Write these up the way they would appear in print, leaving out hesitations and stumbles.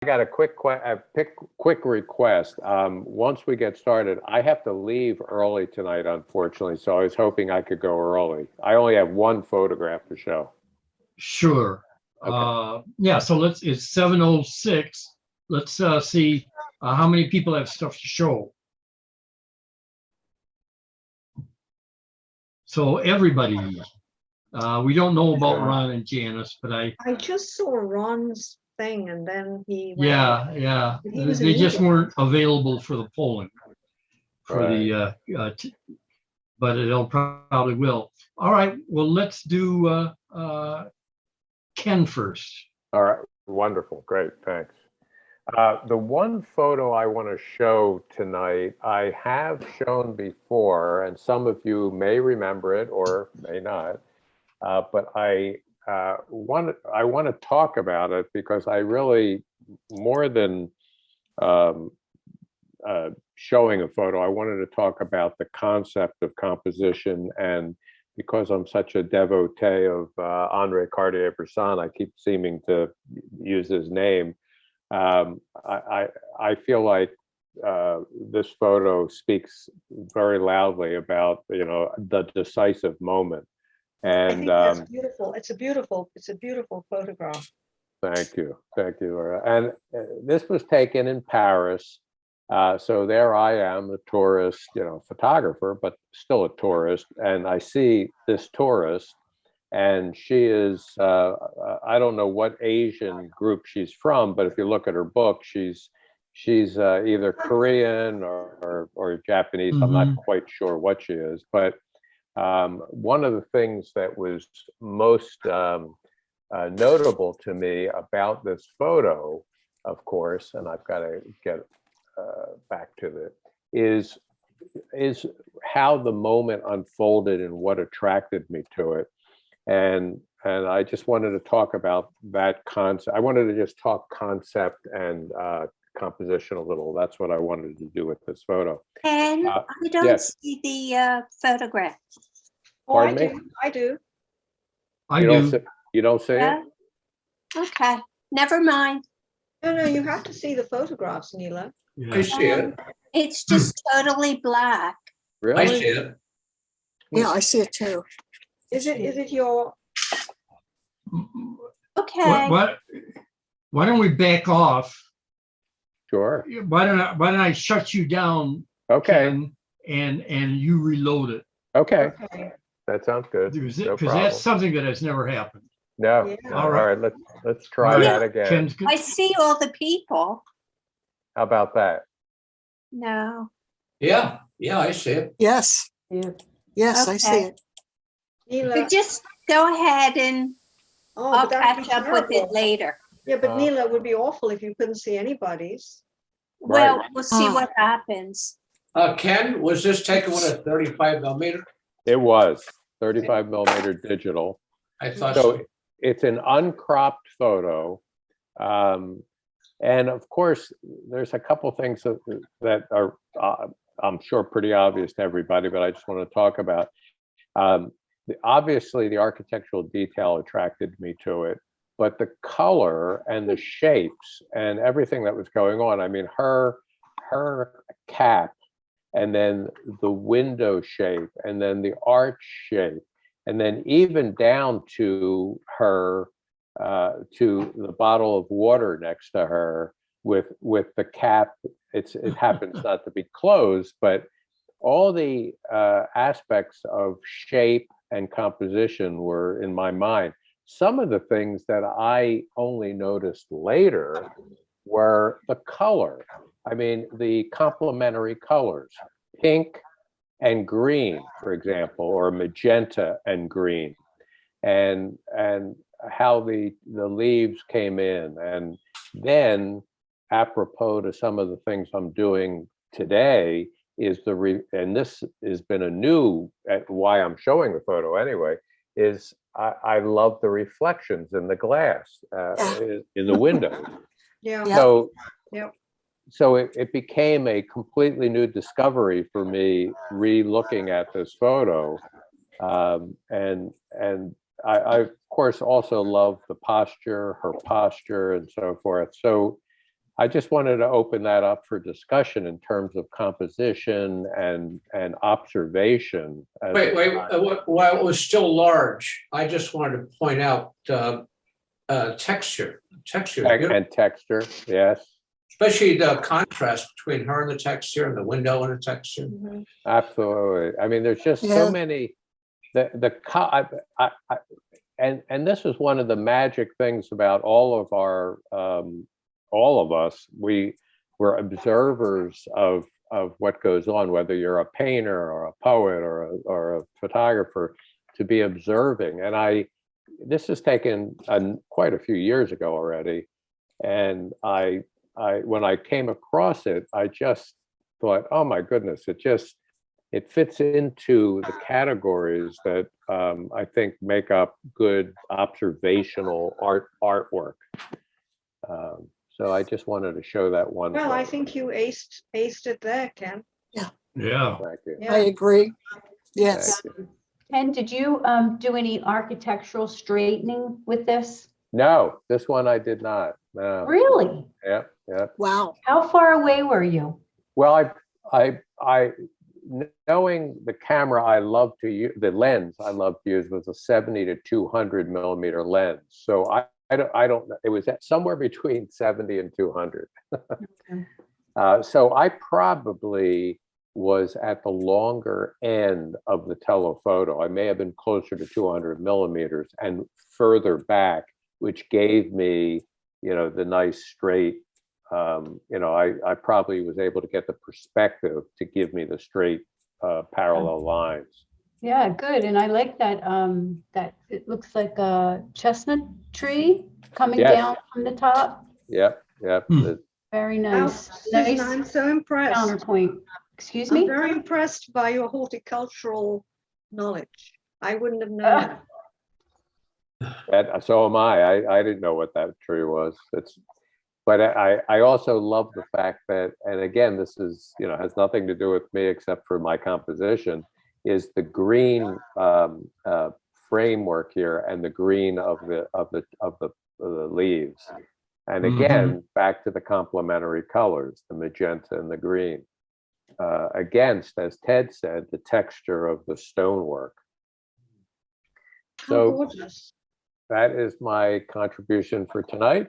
got a quick request. Once we get started, I have to leave early tonight, unfortunately, so I was hoping I could go early. I only have one photograph to show. Sure. Okay. Yeah, so it's 7:06. Let's see how many people have stuff to show. So everybody, we don't know about Okay. Ron and Janice, but I just saw Ron's thing and then he went yeah, yeah, But he was in they just meeting. weren't available for the polling for Right. but it'll probably will. All right, well, let's do Ken first. All right. Wonderful. Great. Thanks. The one photo I want to show tonight, I have shown before, and some of you may remember it or may not. But I want to talk about it because I really, more than showing a photo, I wanted to talk about the concept of composition. And because I'm such a devotee of Andre Cartier-Bresson, I keep seeming to use his name. I feel like this photo speaks very loudly about, the decisive moment. I And think that's beautiful. It's a beautiful photograph. thank you, Laura. And this was taken in Paris. So there I am, a tourist, photographer, but still a tourist. And I see this tourist, and she is, I don't know what Asian group she's from, but if you look at her book, she's either Korean or Japanese. I'm not quite sure what she is, but one of the things that was most notable to me about this photo, of course, and I've got to get back to it, is how the moment unfolded and what attracted me to it. And I just wanted to talk about that concept. I wanted to just talk concept and composition a little. That's what I wanted to do with this photo. And I don't yes. see the photograph. Oh, Pardon me? I do. I You do. don't see, you don't see Yeah. it? Okay, never mind. No, you have to see the photographs, Neela. Yeah. I see it. It's just totally black. Really? I see it. Yeah, I see it too. Is it your? Okay. Why don't we back off? Sure. Why don't I shut you down, Okay. Ken, and you reload it? Okay. Okay. That sounds good. Because No that's problem. something that has never happened. No. Yeah. No. All All right. right. Let's try All that right. again. Ken's good. I see all the people. How about that? No. Yeah, I see it. Yes, Yeah. yes, I see Okay. it. Neela. So just go ahead and Oh, I'll but that'd be catch up with it terrible. later. Yeah, but Uh, Neela, it would be awful if you couldn't see anybody's. Well, Right. we'll see Oh. what happens. Ken, was this taken with a 35 millimeter? It was 35 millimeter digital. I thought So so. it's an uncropped photo. And of course, there's a couple things that are, I'm sure, pretty obvious to everybody, but I just want to talk about. Obviously, the architectural detail attracted me to it, but the color and the shapes and everything that was going on. I mean, her cap, and then the window shape, and then the arch shape, and then even down to her, to the bottle of water next to her with the cap. It happens not to be closed, but all the aspects of shape and composition were in my mind. Some of the things that I only noticed later were the color. I mean, the complementary colors, pink and green, for example, or magenta and green, and how the leaves came in. And then, apropos to some of the things I'm doing today, is and this has been a new, why I'm showing the photo anyway, is I love the reflections in the glass, in the windows. Yeah. Yeah. So, Yep. so it became a completely new discovery for me, re-looking at this photo. And I of course also love the posture, her posture, and so forth. So I just wanted to open that up for discussion in terms of composition and observation. as Wait, a time. while it was still large, I just wanted to point out texture. Texture, is beautiful. And texture, yes, Especially the contrast between her and the texture and the window and the texture. Mhm. absolutely. I mean, there's just Yeah. so many, and this is one of the magic things about all of us. We're observers of what goes on, whether you're a painter or a poet or a photographer, to be observing. And this has taken quite a few years ago already. And when I came across it, I just thought, oh my goodness, it fits into the categories that I think make up good observational artwork. So I just wanted to show that one. Well, I photo. think you aced it there, Ken. Yeah. Thank you. Yeah. I agree. Yes. Thank you. Ken, did you do any architectural straightening with this? No, this one I did not. No. Really? Yep. Yep. Wow. How far away were you? Well, knowing the camera I love to use, the lens I love to use was a 70 to 200 millimeter lens. So I don't know. It was somewhere between 70 and 200. So I probably was at the longer end of the telephoto. I may have been closer to 200 millimeters and further back, which gave me, the nice straight, I probably was able to get the perspective to give me the straight parallel lines. Yeah, good. And I like that, that it looks like a chestnut tree coming Yes. down from the top. Yep, yep. Hmm. Very Now, nice. Susan, Nice I'm so impressed. counterpoint. Excuse I'm me? very impressed by your horticultural knowledge. I wouldn't have known that. So am I. I didn't know what that tree was. But I also love the fact that, and again, this is, has nothing to do with me except for my composition, is the green framework here and the green of the leaves. And again, back to the complementary colors, the magenta and the green. Against, as Ted said, the texture of the stonework. How So gorgeous. that is my contribution for tonight.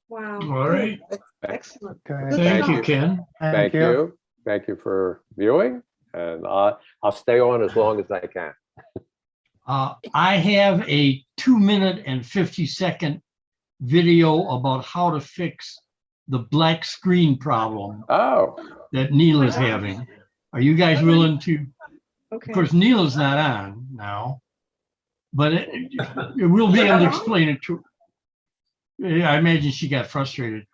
Wow. All right. Excellent. Okay. Thank you, job. Ken. Thank you. Thank you for viewing, and I'll stay on as long as I can. I have a 2-minute and 50-second video about how to fix the black screen problem Oh, that Neil is having. Are you guys willing to? Of Okay. course, Neil is not on now, but we'll be able to explain it to. I imagine she got frustrated.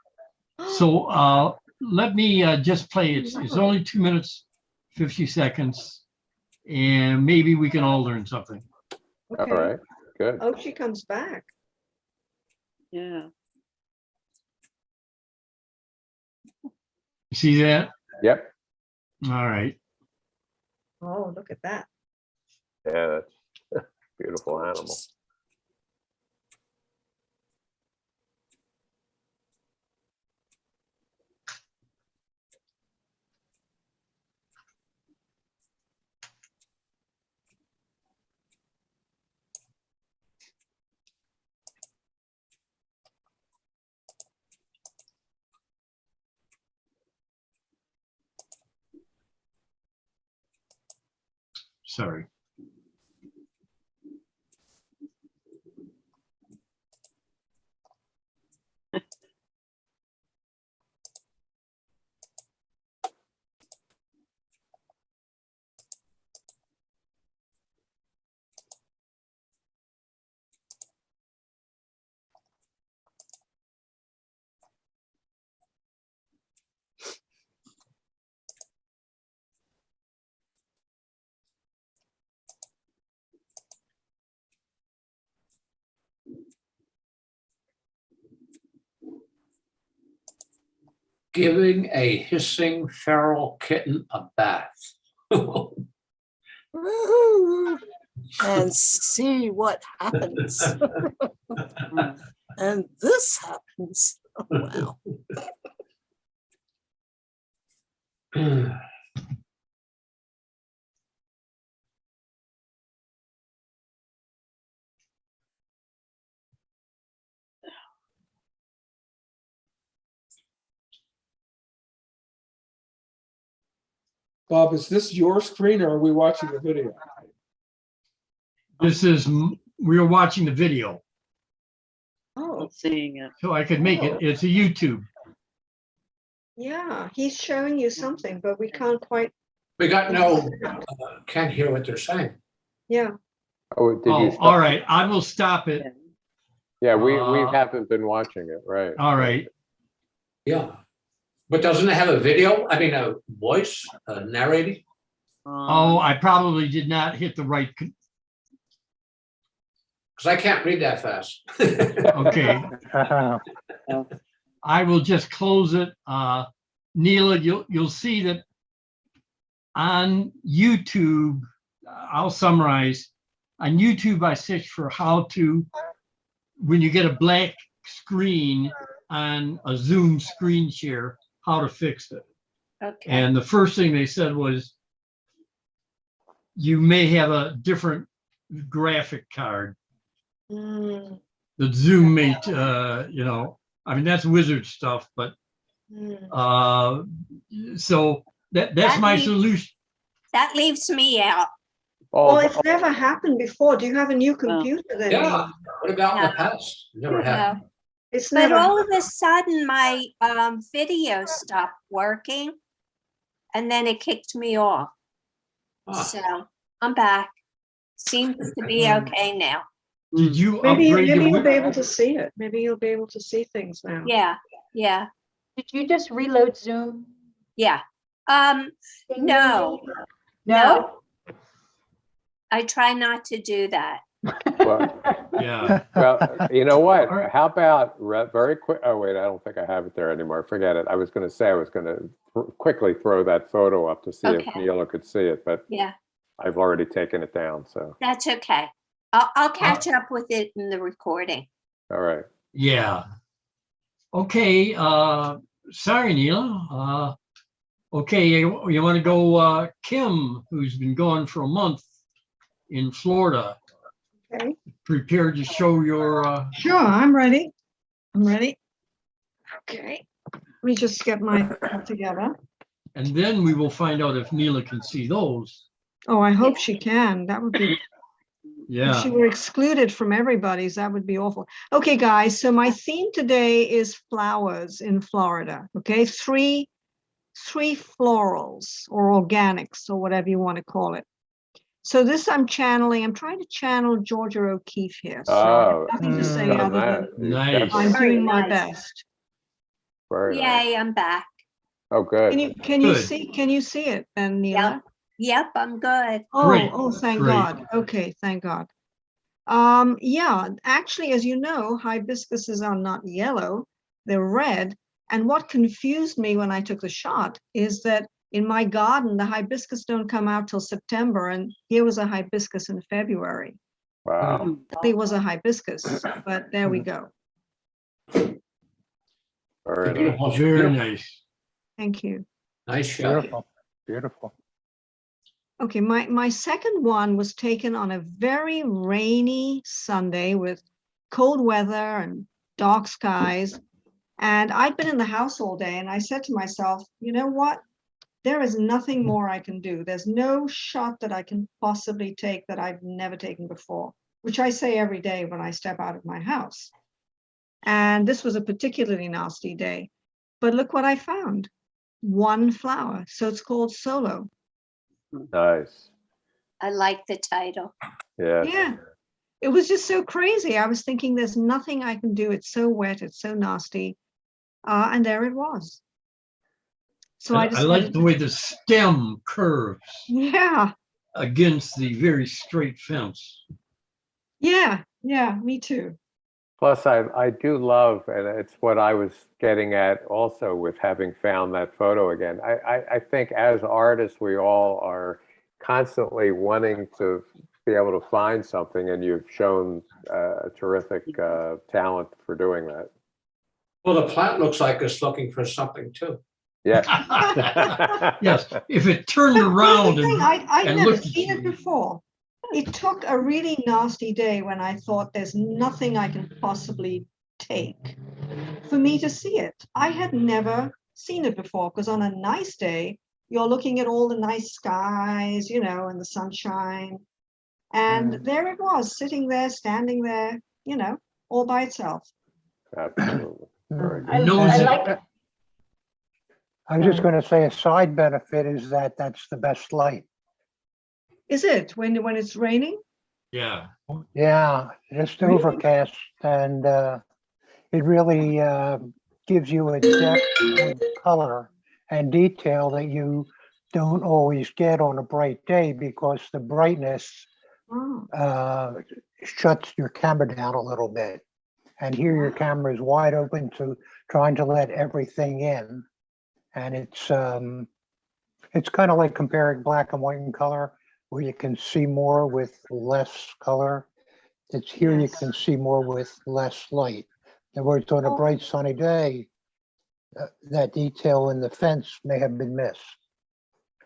So let me just play. It's only 2 minutes, 50 seconds, and maybe we can all learn something. all Okay. right, good. Oh, she comes back. Yeah. You see that? Yep. All right. Oh, look at that. Yeah, that's a beautiful animal. Sorry. Giving a hissing feral kitten a bath. Woo-hoo. And see what happens. And this happens. Oh, wow. Bob, is this your screen or are we watching the video? We are watching the video, Oh, Seeing it. so I could make it, it's a YouTube. yeah, he's showing you something, but we can't quite, We got no, can't hear what they're saying. yeah. Oh, did Oh, you? stop? all right, I will stop it. Yeah, we Uh, haven't been watching it, right? All right, Yeah. But doesn't it have a video? I mean, a voice narrating? oh, I probably did not hit the right, Because I can't read that fast. okay. I will just close it. Neela, you'll see that on YouTube, I'll summarize. On YouTube, I searched for how to, when you get a black screen on a Zoom screen share, how to fix it. Okay. And the first thing they said was, you may have a different graphic card. Mm, The Zoom may, I mean, that's wizard stuff, but mm. so that's That my means- solution. That leaves me out. Well, Oh, it's never happened before. Do you have a new computer then? Yeah. Neil? What about in the past? Never No. happened. It's But never. all of a sudden, my video stopped working, and then it kicked me off. Ah, So I'm back. Seems to be okay now. Did you Maybe, upgrade maybe your? you'll be able to see it. Maybe you'll be able to see things now. Yeah, yeah, Did you just reload Zoom? yeah. No, No? I try not to do that. well, Yeah, well, you know what? All right. How about very quick? Oh wait, I don't think I have it there anymore. Forget it. I was going to say I was going to quickly throw that photo up to see if Okay. Neela could see it, but Yeah, I've already taken it down. So that's okay. I'll catch up with it in the recording. all right. yeah. Okay, sorry, Neela. Okay, you want to go, Kim, who's been gone for a month in Florida, Okay. prepared to show your, Sure, I'm ready. I'm ready. Okay. Let me just get my together. and then we will find out if Neela can see those. Oh, I hope she can. That would be, if Yeah, she were excluded from everybody's, that would be awful. Okay, guys, so my theme today is flowers in Florida. Okay, three florals or organics or whatever you want to call it. So this I'm trying to channel Georgia O'Keeffe here. So I have Oh, nothing to you've say done other that. than You've Nice. definitely- I'm Very doing my nice. best. Very nice. Yay, I'm back. Oh, good. Can you Good. see it then, Neela? Yep, I'm good. Great, Oh, thank great. God. Okay, thank God. Yeah, actually, as you know, hibiscuses are not yellow, they're red. And what confused me when I took the shot is that in my garden, the hibiscus don't come out till September, and here was a hibiscus in February. Wow. It was a hibiscus, but there we go. Very nice. beautiful, very beautiful. nice. Thank you. Nice shot. Beautiful. Okay, my second one was taken on a very rainy Sunday with cold weather and dark skies. And I'd been in the house all day and I said to myself, you know what? There is nothing more I can do. There's no shot that I can possibly take that I've never taken before, which I say every day when I step out of my house. And this was a particularly nasty day. But look what I found. One flower. So it's called Solo. Nice. I like the title. Yeah. Yeah. It was just so crazy. I was thinking there's nothing I can do. It's so wet. It's so nasty. And there it was. So I I decided like the way the stem curves yeah, against the very straight fence. yeah, me too. Plus, I do love, and it's what I was getting at also with having found that photo again. I think as artists, we all are constantly wanting to be able to find something, and you've shown a terrific talent for doing that. Well, the plant looks like it's looking for something too. Yeah. Yes, if it turned around The thing, and, I'd and never looked at seen it you. before. It took a really nasty day when I thought there's nothing I can possibly take for me to see it. I had never seen it before because on a nice day, you're looking at all the nice skies, you know, and the sunshine. And Mm. there it was, sitting there, standing there, you know, all by itself. Absolutely. Very I, good. Knows I it. like, I was just going to say a side benefit is that that's the best light. Is it when it's raining? Yeah. Yeah, just Really? overcast and it really gives you a depth of color and detail that you don't always get on a bright day because the brightness Oh, shuts your camera down a little bit. And here your camera is wide open to trying to let everything in. And it's kind of like comparing black and white in color, where you can see more with less color. It's here you yes. can see more with less light. In other words, on a Oh. bright sunny day, that detail in the fence may have been missed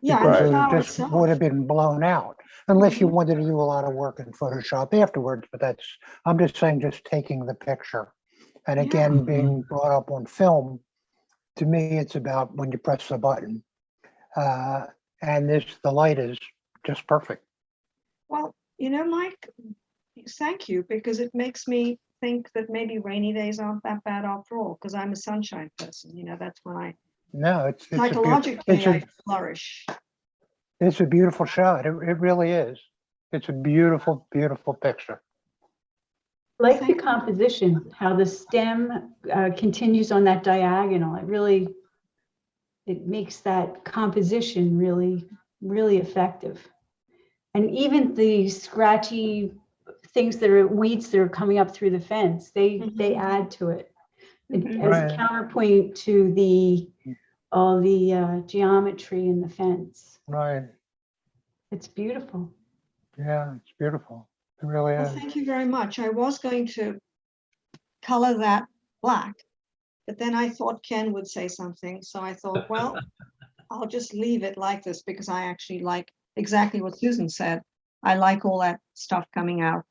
Yeah, and because the Right. it flower just itself. would have been blown out, unless you Mhm. wanted to do a lot of work in Photoshop afterwards. But that's, I'm just saying, just taking the picture. And Yeah. again, being brought up on film, to me, it's about when you press the button. And the light is just perfect. Well, you know, Mike, thank you, because it makes me think that maybe rainy days aren't that bad after all, because I'm a sunshine person, you know, that's when I No, it's a psychologically I flourish. it's a beautiful shot. It really is. It's a beautiful, beautiful picture. like the Thank you. composition, how the stem continues on that diagonal. It really, it makes that composition really, really effective. And even the scratchy things that are weeds that are coming up through the fence, they Mhm. add to it. Mhm. As Right. a counterpoint to all the geometry in the fence. Right. It's beautiful. Yeah, it's beautiful. It really Well, is. thank you very much. I was going to color that black, but then I thought Ken would say something, so I thought, well, I'll just leave it like this because I actually like exactly what Susan said. I like all that stuff coming out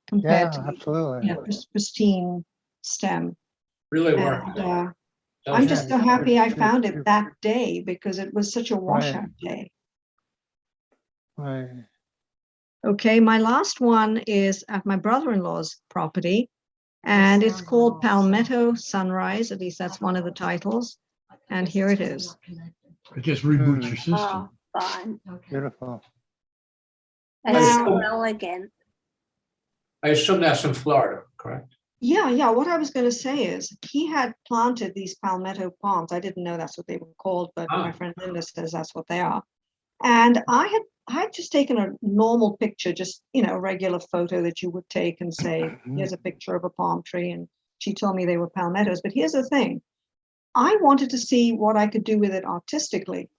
compared Yeah, to, absolutely. you know, pristine stem. Really And worked. I'm Doesn't just it? so happy I It's found it beautiful. that day because it was such a washout day. Right. Okay, my last one is at my brother-in-law's property, and it's called Palmetto Sunrise. At least that's one of the titles. And here it is. It just reboots Mm. your system. Oh, fun. Beautiful. That's Now- so elegant. I assume that's in Florida, correct? Yeah. What I was going to say is he had planted these palmetto palms. I didn't know that's what they were called, but my Ah. friend Linda says that's what they are. And I had just taken a normal picture, just, you know, a regular photo that you would take and say, here's a picture of a palm tree. And she told me they were palmettos. But here's the thing. I wanted to see what I could do with it artistically.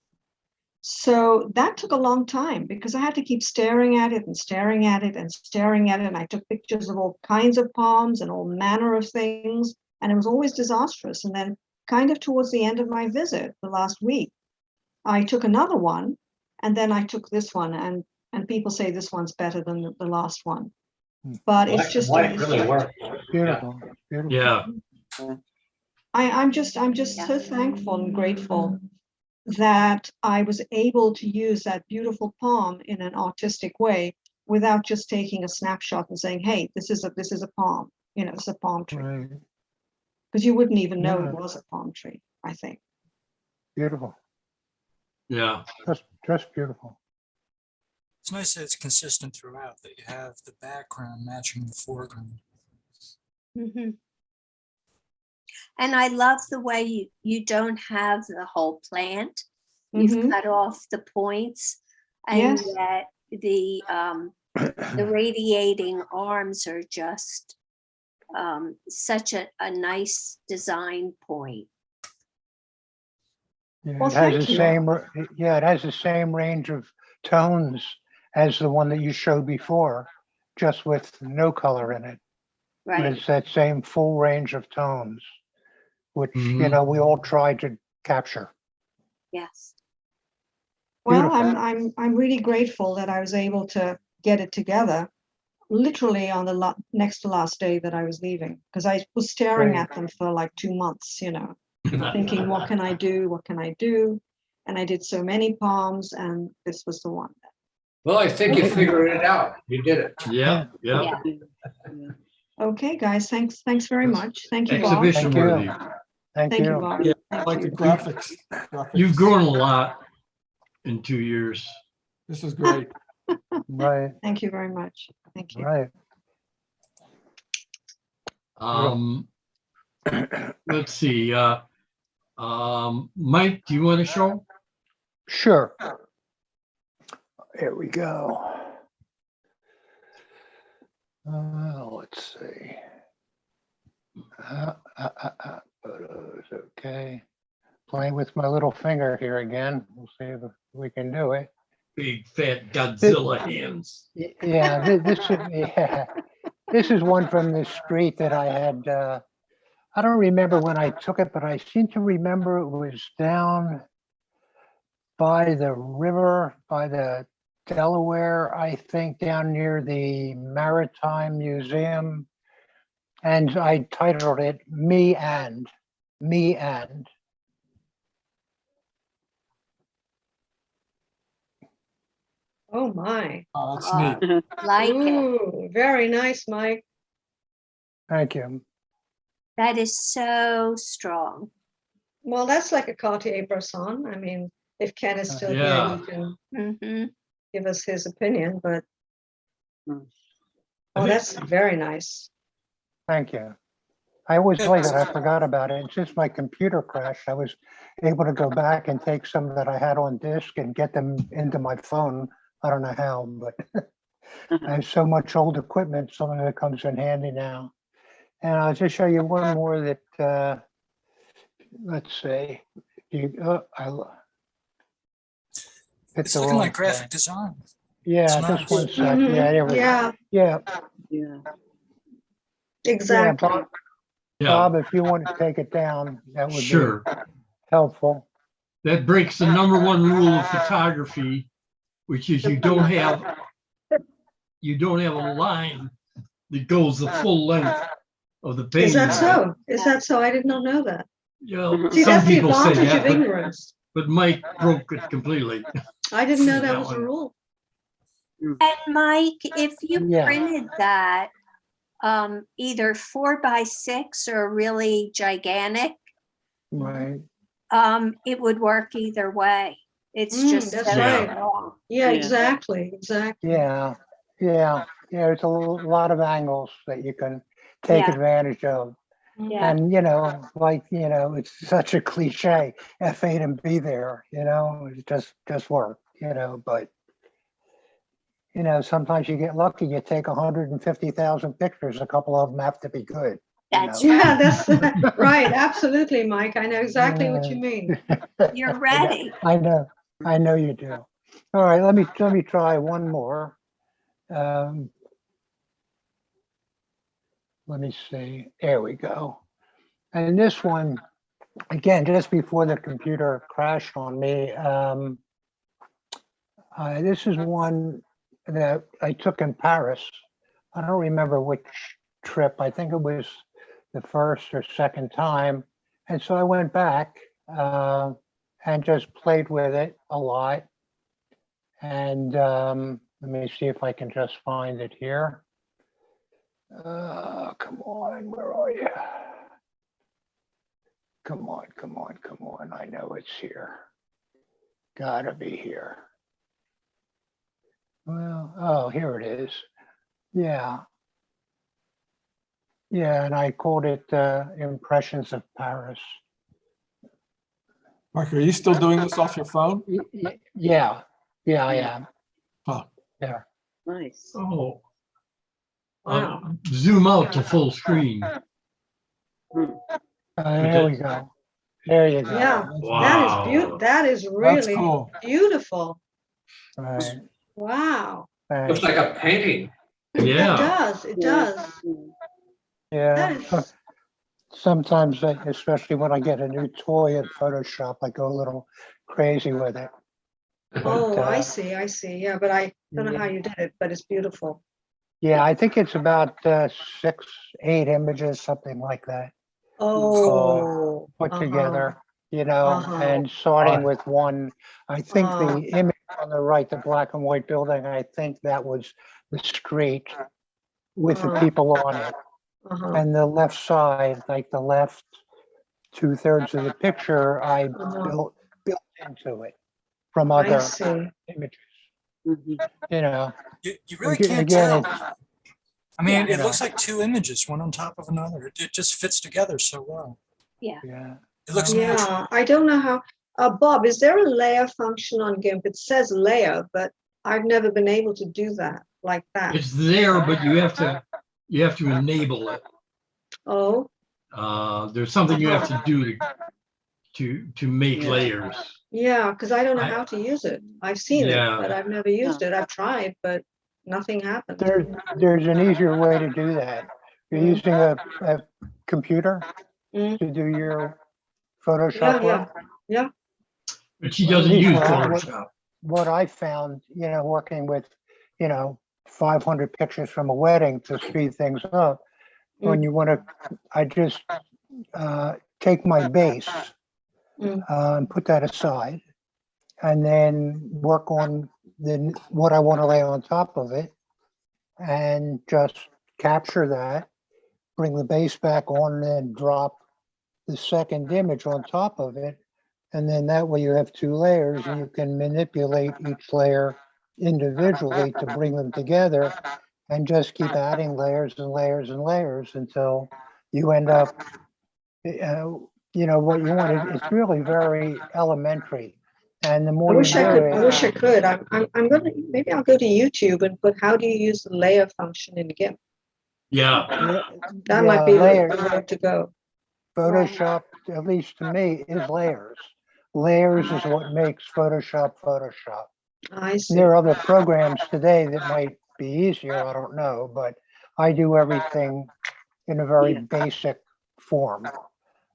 So that took a long time because I had to keep staring at it and staring at it and staring at it. And I took pictures of all kinds of palms and all manner of things. And it was always disastrous. And then kind of towards the end of my visit, the last week, I took another one. And then I took this one, and people say this one's better than the last one. But it's just Light really worked. Beautiful. Beautiful. Yeah. I'm just so thankful and grateful that I was able to use that beautiful palm in an artistic way without just taking a snapshot and saying, hey, this is a palm, you know, it's a palm tree. Right. Because you wouldn't even know Yeah. it was a palm tree, I think. Beautiful. Yeah. Just beautiful. It's nice that it's consistent throughout, that you have the background matching the foreground. Mhm. And I love the way you don't have the whole plant. You've Mhm. cut off the points, and Yes. yet the radiating arms are just such a nice design point. Yeah, Well, it has thank the you. same, yeah, it has the same range of tones as the one that you showed before, just with no color in it. But Right. it's that same full range of tones, which, you Mhm. know, we all try to capture. Yes. Well, Beautiful. I'm really grateful that I was able to get it together literally on the next to last day that I was leaving, because I was staring Great. at them for like 2 months, thinking, what can I do? What can I do? And I did so many palms, and this was the one. Well, I think you figured it out. You did it. Yeah, yeah. Yeah. Okay, guys, thanks very much. Thank you, Bob. Exhibition Thank you. worthy. Thank Thank you, you. Bob. Yeah, Thank like the you. graphics. You've graphics. grown a lot in 2 years. This is great. Right, Thank you very much. Thank you. right. Let's see, Mike, do you want to show? Sure. Here we go. Let's see. Photos, okay. Playing with my little finger here again. We'll see if we can do it. Big fat Godzilla hands. Yeah, this is one from the street that I had. I don't remember when I took it, but I seem to remember it was down by the river, by the Delaware, I think, down near the Maritime Museum. And I titled it Me and. Oh, my. Oh, that's neat. Like it. Ooh, very nice, Mike. Thank you. That is so strong. Well, that's like a Cartier-Bresson. I mean, if Ken is still here, Yeah. he can Hmm. give us his opinion, but. Mm. Oh, that's very nice. Thank you. I always like it. I forgot about it. Since my computer crashed, I was able to go back and take some that I had on disk and get them into my phone. I don't know how, but I have so much old equipment, some of it comes in handy now. And I'll just show you one more that, let's see. Hit It's the looking wrong like graphic thing. design. Yeah, It's just nice. one sec. Yeah, there we go. Yeah, Yeah, Yeah. exactly. Bob. Yeah, Bob, if you want to take it down, that would be sure. helpful. That breaks the #1 rule of photography, which is you don't have a line that goes the full length of the page. Is that so? Is that so? I did not know that. You know, See, some that's the people say advantage that, of but, ignorance. but Mike broke it completely. I didn't know that that was a one. rule. And Mike, if you Yeah. printed that, either 4x6 or really gigantic, Right. it would work either way. It's Mm, just that's so right. strong. Yeah, Yeah. exactly. Yeah, yeah. There's a lot of angles that you can take Yeah. advantage of. Yeah. And, it's such a cliche, F8 and be there, it just work, but, sometimes you get lucky, you take 150,000 pictures, a couple of them have to be good. That's Yeah, that's right. Absolutely, Mike. I know exactly what you mean. You're ready. I know you do. All right, let me try one more. Let me see. There we go. And this one, again, just before the computer crashed on me, this is one that I took in Paris. I don't remember which trip. I think it was the first or second time. And so I went back and just played with it a lot. And let me see if I can just find it here. Come on, where are you? Come on. I know it's here. Gotta be here. Well, oh, here it is. Yeah. Yeah, and I called it Impressions of Paris. Mark, are you still doing this off your phone? Yeah, I am. Oh. There. Nice. Oh. Wow. Zoom out to full screen. There we go. There you go. Yeah, Wow. that is That's really cool. beautiful. Right. Wow. Thanks. Looks like a painting. It Yeah. does. It does. Yeah. That is, Sometimes, especially when I get a new toy in Photoshop, I go a little crazy with it. Oh, I uh, see, I see. Yeah, but I don't know how you did it, but it's beautiful. Yeah, I think it's about 6, 8 images, something like that, Oh. put uh-huh, together, you know, Uh-huh. and starting with one. I think Uh. the image on the right, the black and white building, I think that was the street with the people on it. Uh-huh. And the left side, like the left 2/3 of the picture, I Uh-huh. built into it from I other see. images, Mhm. you know. You really Aga- can't again, tell. I mean, you it looks know. like two images, one on top of another. It just fits together so well. Yeah. It looks Um, natural. Yeah, I don't know how, Bob, is there a layer function on GIMP? It says layer, but I've never been able to do that like that. It's there, but you have to enable it. Oh, There's something you have to do to make Yeah. layers. yeah, because I don't know I- how to use it. I've seen it, Yeah. but I've never used it. I've tried, but nothing happens. There's an easier way to do that. You're Mm. using a computer Mm. to do your Yeah, Photoshop yeah, work. But she doesn't At least use what I- Photoshop. What I found, you know, working with, 500 pictures from a wedding to speed things up, when you want to, I just take my base and put that aside, and then work on what I want to lay on top of it, and just capture that, bring the base back on, and drop the second image on top of it. And then that way you have 2 layers, and you can manipulate each layer individually to bring them together, and just keep adding layers and layers and layers until you end up, what you want. It's really very elementary. And the I more you wish I do could, I wish I it, could. I'm gonna, maybe I'll go to YouTube and put, how do you use the layer function in GIMP? Yeah. That might be the layer, way to go. Photoshop, at least to me, is layers. Layers is what makes Photoshop Photoshop. I see. There are other programs today that might be easier, I don't know, but I do everything in a very Yeah. basic form,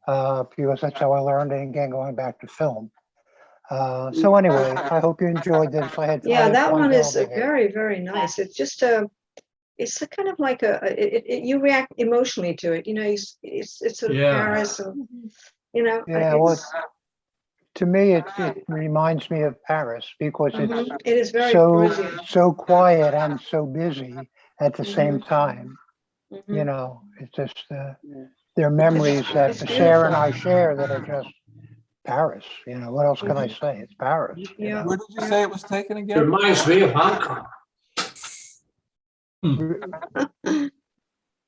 because that's how I learned it, again, going back to film. So anyway, I hope you enjoyed this. I had Yeah, that fun one is building it. very, very nice. It's just it's a kind of like you react emotionally to it. It's sort of Yeah. Paris, and Yeah, well, it's, to me, it reminds me of Paris because it's it is very so Parisian. so quiet and so busy at the same Mhm. time. Mhm. It's just Yeah. there are memories that it's Sarah and I beautiful. share that are just Paris. What else can I say? It's Paris. Yeah. Where did you say it was taken It again? reminds me of Hong Kong.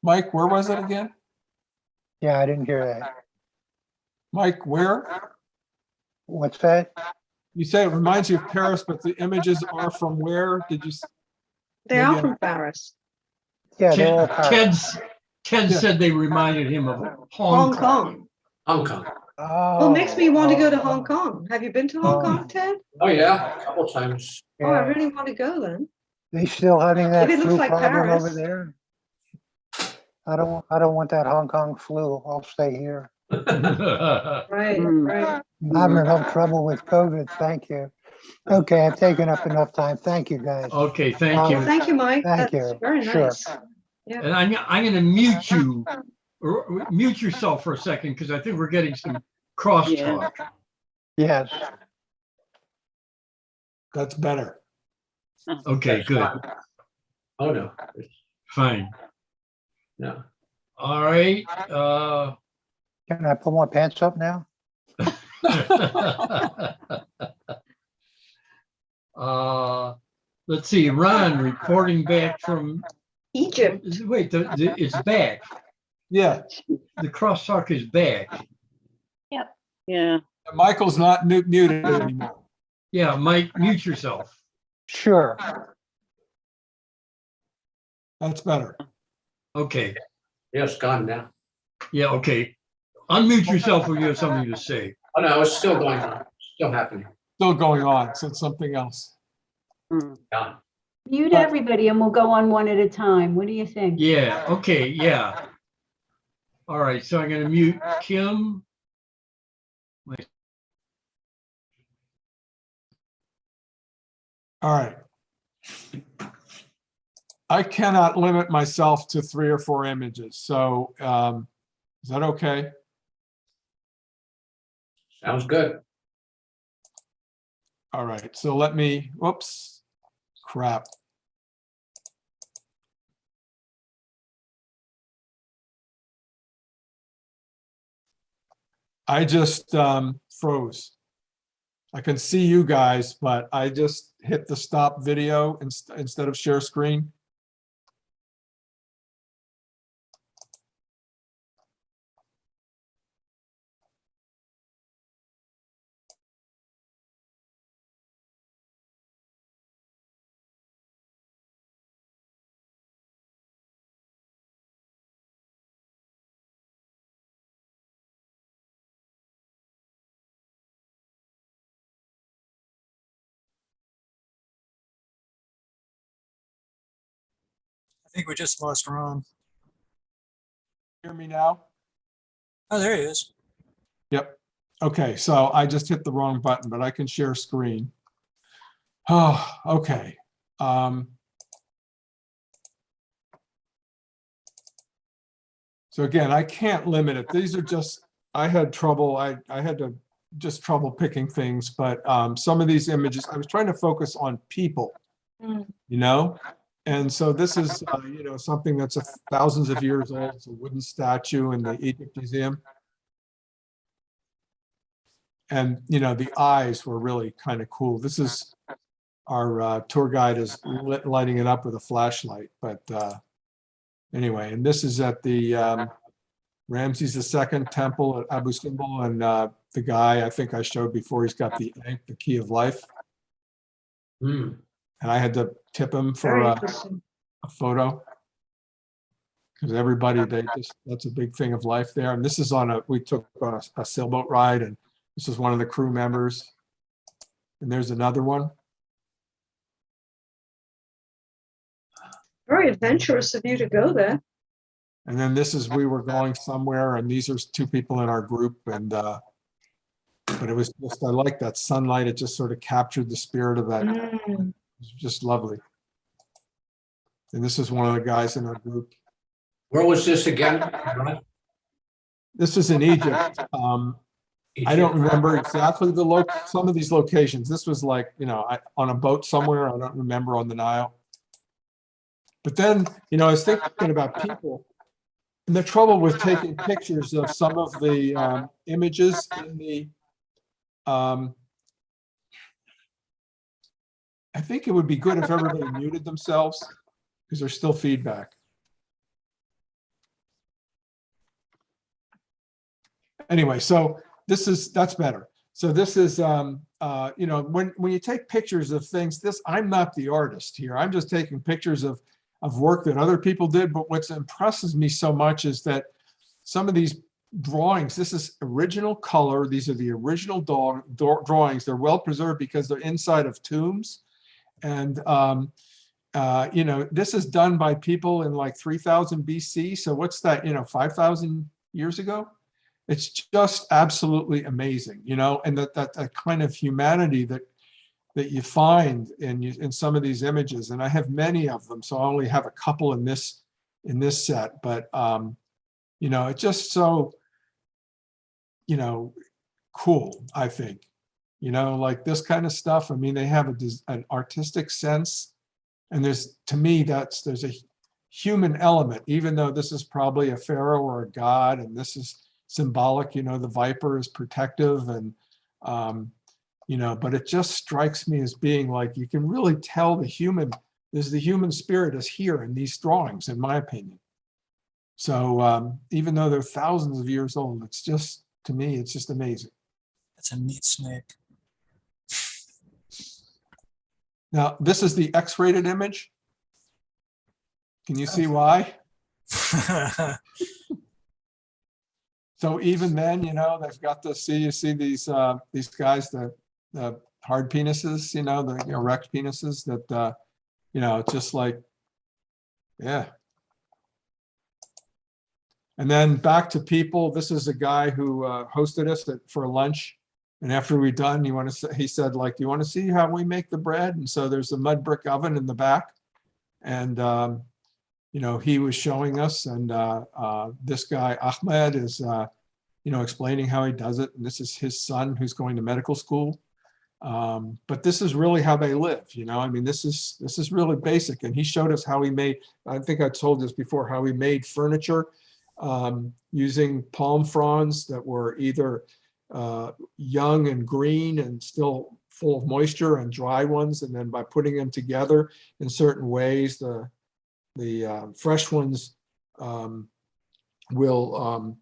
Mike, where was it again? Yeah, I didn't hear that. Mike, where? What's that? You say it reminds you of Paris, but the images are from where? Did you? They are Maybe from Paris. Yeah, they're all Paris. Ted Yeah. said they reminded him of Hong Kong. Hong Kong. Well, makes me want to go to oh, Hong Kong. Have you been to Hong Oh. Kong, Ted? Oh, yeah, a couple times. Oh, I Yeah. really want to go then. They still having that If it looks flu like problem over Paris. there? I don't want that Hong Kong flu. I'll stay here. Right, Mm. right. I'm having enough trouble with COVID. Thank you. Okay, I've taken up enough time. Thank you, guys. Okay, thank you. Thank you, Mike. Thank That's you. very Sure. nice. And I'm going to mute you, or mute yourself for a second, because I think we're getting some crosstalk. Yes. That's better. Okay, good, Oh, no. fine. No. All right. Can I pull my pants up now? Let's see, Ron reporting back from, Egypt. wait, it's back. Yeah, The crosstalk is back. Yeah. Michael's not muted anymore. Yeah, Mike, mute yourself. Sure. That's better. Okay, Yeah, it's gone now. yeah, okay. Unmute yourself when you have something to say. Oh, no, it's still going on. Still happening. Still going on, so it's something else. Mm. Yeah. Mute everybody and we'll go on one at a time. What do you think? Yeah, okay, yeah. All right, so I'm gonna mute Kim. All right. I cannot limit myself to 3 or 4 images, so is that okay? Sounds good. All right, so let me, whoops, crap. I just froze. I can see you guys, but I just hit the stop video instead of share screen. I think we just lost Ron. Hear me now? Oh, there he is. Yep. Okay, so I just hit the wrong button, but I can share screen. Oh, okay. So again, I can't limit it. These are just, I had trouble. I had to just trouble picking things, but some of these images, I was trying to focus on people, you know? And so this is, you know, something that's thousands of years old. It's a wooden statue in the Egypt Museum. And, you know, the eyes were really kind of cool. This is our tour guide is lighting it up with a flashlight. But anyway, and this is at the Ramses II temple at Abu Simbel. And the guy I think I showed before, he's got the key of life. Hmm. And I had to tip him for Very a interesting. photo. Because everybody, that's a big thing of life there. And this is we took on a sailboat ride, and this is one of the crew members. And there's another one. Very adventurous of you to go there. And then this is, we were going somewhere, and these are 2 people in our group. And, but it was just, I like that sunlight. It just sort of captured the spirit of that. It was just lovely. And this is one of the guys in our group. Where was this again? Ron? This is in Egypt. I don't remember exactly some of these locations. This was like, you know, on a boat somewhere. I don't remember, on the Nile. But then, you know, I was thinking about people, and the trouble with taking pictures of some of the images in the, I think it would be good if everybody muted themselves, because there's still feedback. Anyway, so that's better. So this is, you know, when you take pictures of things, I'm not the artist here. I'm just taking pictures of work that other people did. But what impresses me so much is that some of these drawings, this is original color. These are the original drawings. They're well preserved because they're inside of tombs. And, you know, this is done by people in like 3000 BC. So what's that, you know, 5,000 years ago? It's just absolutely amazing, you know, and that kind of humanity that you find in some of these images. And I have many of them, so I only have a couple in this set. But you know, it's just so, you know, cool. I think, you know, like this kind of stuff. I mean, they have an artistic sense, and to me, there's a human element, even though this is probably a pharaoh or a god, and this is symbolic, you know, the viper is protective, and you know, but it just strikes me as being like, you can really tell the human spirit is here in these drawings, in my opinion. So even though they're thousands of years old, it's just, to me, it's just amazing. That's a neat snake. Now, this is the X-rated image. Can you see why? So even then, you know, they've got you see these guys, the hard penises, you know, the erect penises that, you know, it's just like, yeah. And then back to people. This is a guy who hosted us for lunch. And after we're done, he said, like, do you want to see how we make the bread? And so there's a mud brick oven in the back. And, he was showing us, and this guy, Ahmed, is, explaining how he does it. And this is his son who's going to medical school. But this is really how they live, I mean, this is really basic. And he showed us how he made, I think I told this before, how he made furniture using palm fronds that were either young and green and still full of moisture, and dry ones. And then by putting them together in certain ways, the fresh ones will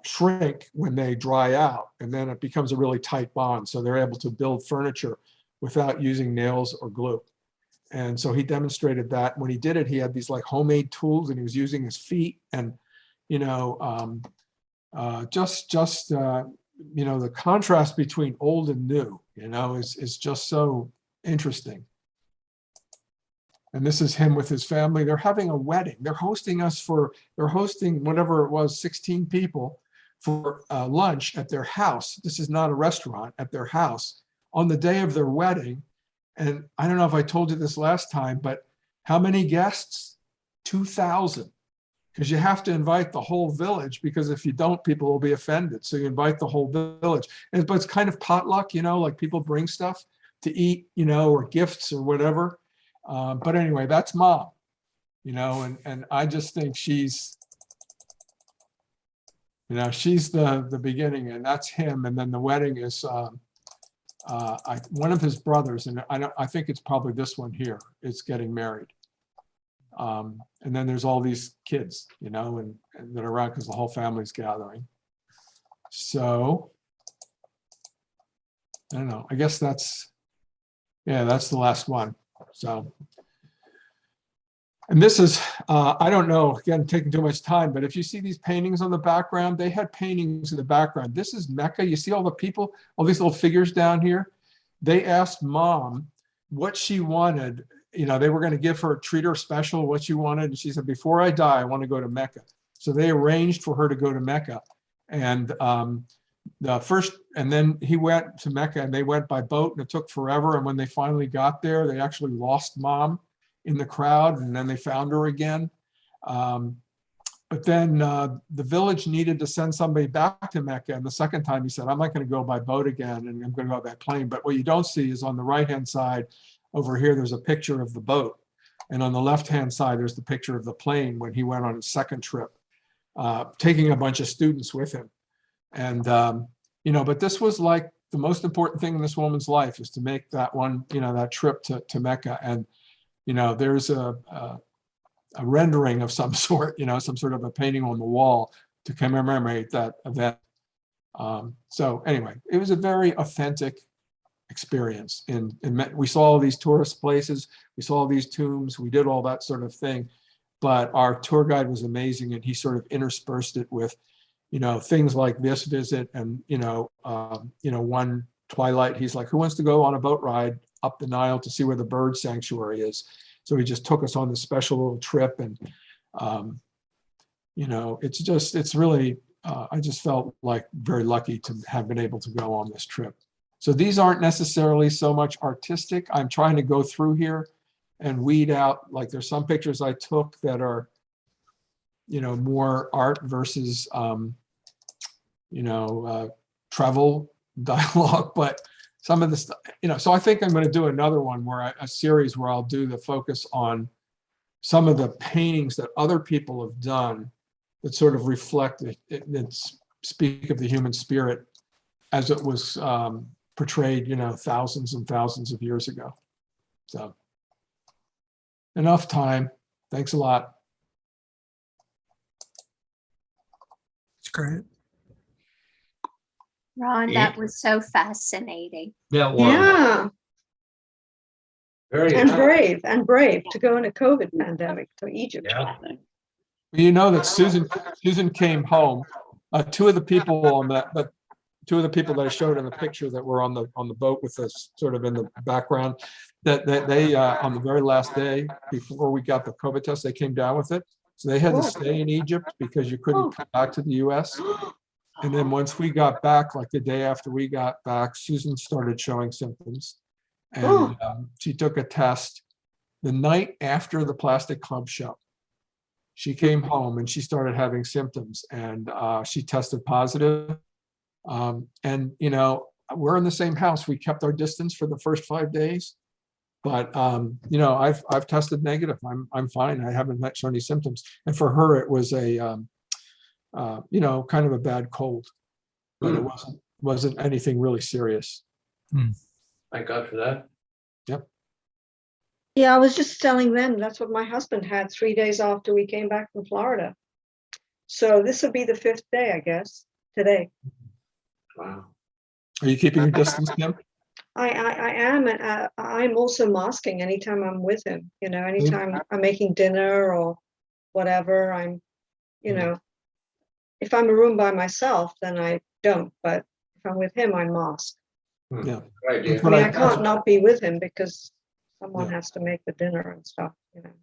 shrink when they dry out, and then it becomes a really tight bond. So they're able to build furniture without using nails or glue. And so he demonstrated that. When he did it, he had these like homemade tools, and he was using his feet, and the contrast between old and new, is just so interesting. And this is him with his family. They're having a wedding. They're hosting whatever it was, 16 people for lunch at their house. This is not a restaurant, at their house on the day of their wedding. And I don't know if I told you this last time, but how many guests? 2,000. Because you have to invite the whole village, because if you don't, people will be offended. So you invite the whole village. But it's kind of potluck, like people bring stuff to eat, or gifts or whatever. But anyway, that's Mom, and I just think she's the beginning, and that's him. And then the wedding is one of his brothers, and I think it's probably this one here, is getting married. And then there's all these kids, and that are around because the whole family's gathering. So I don't know. I guess that's the last one. So, and this is, I don't know, again, taking too much time, but if you see these paintings on the background, they had paintings in the background. This is Mecca. You see all the people, all these little figures down here. They asked Mom what she wanted. They were going to treat her special, what she wanted. And she said, before I die, I want to go to Mecca. So they arranged for her to go to Mecca. And and then he went to Mecca, and they went by boat, and it took forever. And when they finally got there, they actually lost Mom in the crowd, and then they found her again. But then the village needed to send somebody back to Mecca. And the second time he said, I'm not going to go by boat again, and I'm going to go by plane. But what you don't see is on the right-hand side over here, there's a picture of the boat. And on the left-hand side, there's the picture of the plane when he went on his second trip, taking a bunch of students with him. And, but this was like the most important thing in this woman's life, is to make that one, that trip to Mecca. And, there's a rendering of some sort, some sort of a painting on the wall to commemorate that event. So anyway, it was a very authentic experience. We saw all these tourist places, we saw all these tombs, we did all that sort of thing. But our tour guide was amazing, and he sort of interspersed it with things like this visit, and one twilight, he's like, who wants to go on a boat ride up the Nile to see where the bird sanctuary is? So he just took us on this special little trip. And it's really I just felt like very lucky to have been able to go on this trip. So these aren't necessarily so much artistic. I'm trying to go through here and weed out, like there's some pictures I took that are more art versus travel dialogue, but some of the stuff, so I think I'm going to do another one a series where I'll do the focus on some of the paintings that other people have done that sort of reflect that speak of the human spirit as it was portrayed, thousands and thousands of years ago. So enough time. Thanks a lot. It's great. Ron, that was so fascinating. Yeah, Yeah, very and brave to go in a COVID pandemic to Egypt. Yeah. You know that Susan came home. Two of the people that I showed in the picture that were on the boat with us, sort of in the background, that they on the very last day before we got the COVID test, they came down with it. So they had to stay in Egypt because you couldn't come back to the U.S. And then once we got back, like the day after we got back, Susan started showing symptoms. Oh. And she took a test the night after the Plastic Club show. She came home and she started having symptoms, and she tested positive. And, you know, we're in the same house. We kept our distance for the first 5 days. But, you know, I've tested negative. I'm fine. I haven't shown any symptoms. And for her, it was a, you know, kind of a bad cold, but it wasn't anything really serious. Thank God for that. Yeah, I was just telling them, that's what my husband had 3 days after we came back from Florida. So this will be the 5th day, I guess, today. Wow. Are you keeping your distance, Kim? I am, and I'm also masking anytime I'm with him, you know, anytime I'm making dinner or whatever, I'm, you know, if I'm in a room by myself, then I don't, but if I'm with him, I mask. Yeah. Right, yeah. I mean, I can't not be with him because someone Yeah. has to make the dinner and stuff, you know.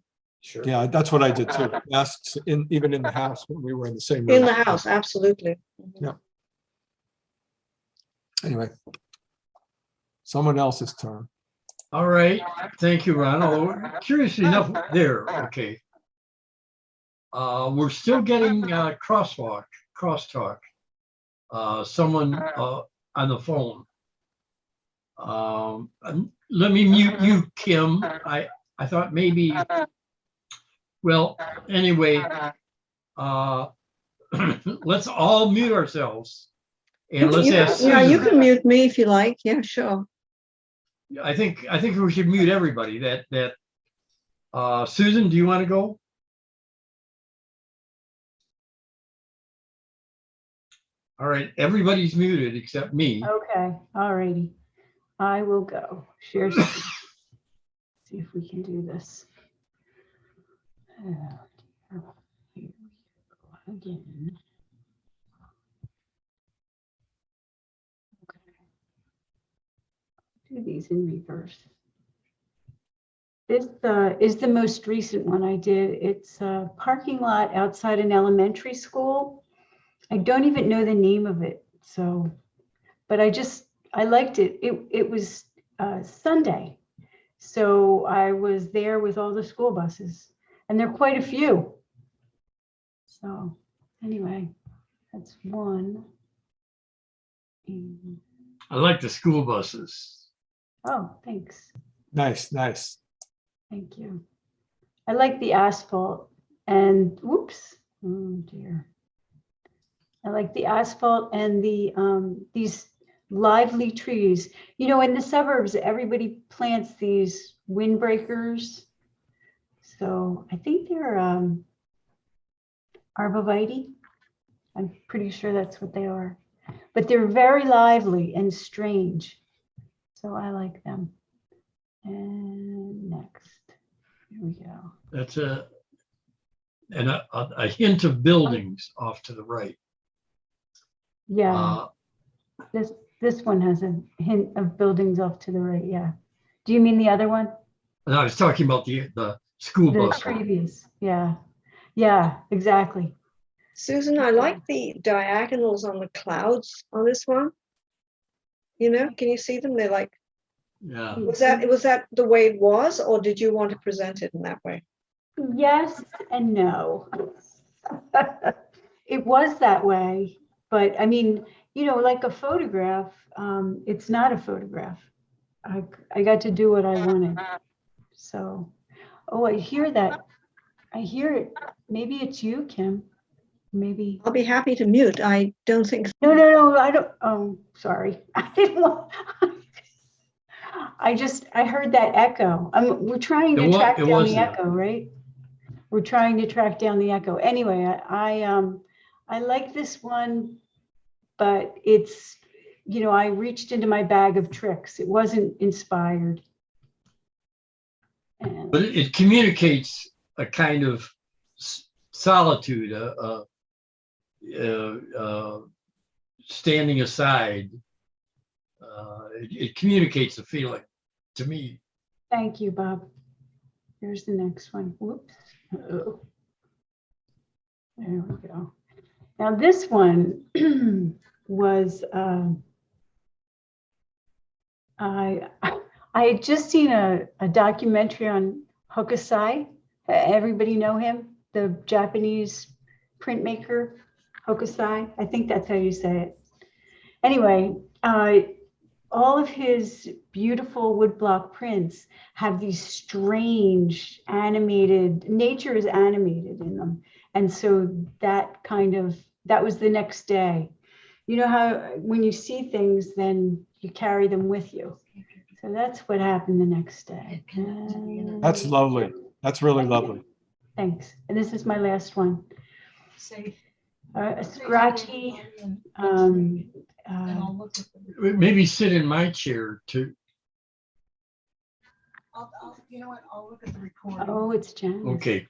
Sure. Yeah, that's what I did too. Masks even in the house when we were in the same room. In the house, absolutely. Yeah. Anyway, someone else's turn. All right, thank you, Ron. Oh, curiously enough, there, okay. We're still getting crosstalk. Someone on the phone. Let me mute you, Kim. I thought maybe, well, anyway, let's all mute ourselves. And let's ask Yeah, you Susan. can mute me if you like. Yeah, sure. I think we should mute everybody. Susan, do you want to go? All right, everybody's muted except me. Okay, all righty. I will go. Share screen. See if we can do this. Oh, dear. Here we go again. Okay. Do these in reverse. This is the most recent one I did. It's a parking lot outside an elementary school. I don't even know the name of it. So, but I liked it. It was Sunday. So I was there with all the school buses, and there are quite a few. So anyway, that's one. I like the school buses. Oh, thanks. Nice, nice. Thank you. I like the asphalt and whoops, oh dear. I like the asphalt and the these lively trees. You know, in the suburbs, everybody plants these windbreakers. So I think they're arborvitae. I'm pretty sure that's what they are. But they're very lively and strange. So I like them. And next, here we go. That's a hint of buildings off to the right. Yeah, this one has a hint of buildings off to the right. Yeah. Do you mean the other one? And I was talking about the school The bus. previous. Yeah. Yeah, exactly. Susan, I like the diagonals on the clouds on this one. You know, can you see them? They're like, Yeah. was that the way it was, or did you want to present it in that way? Yes and no. It was that way, but I mean, you know, like a photograph, it's not a photograph. I got to do what I wanted. So, oh, I hear that. I hear it. Maybe it's you, Kim. Maybe. I'll be happy to mute. I don't think. No, I don't. Oh, sorry. I didn't want. I heard that echo. We're trying to track down the echo, right? We're trying to track down the echo. Anyway, I like this one, but it's, you know, I reached into my bag of tricks. It wasn't inspired. And But it communicates a kind of solitude, standing aside. It communicates a feeling to me. thank you, Bob. Here's the next one. Whoops. Uh-oh. There we go. Now this one was, I had just seen a documentary on Hokusai. Everybody know him, the Japanese printmaker, Hokusai. I think that's how you say it. Anyway, all of his beautiful woodblock prints have these strange animated, nature is animated in them. And so that was the next day. You know how when you see things, then you carry them with you. So that's what happened the next day. That's lovely. That's really lovely. Thanks. And this is my last one. A scratchy, Maybe sit in my chair too. You know what, I'll look at the recording. oh, it's Jen. Okay.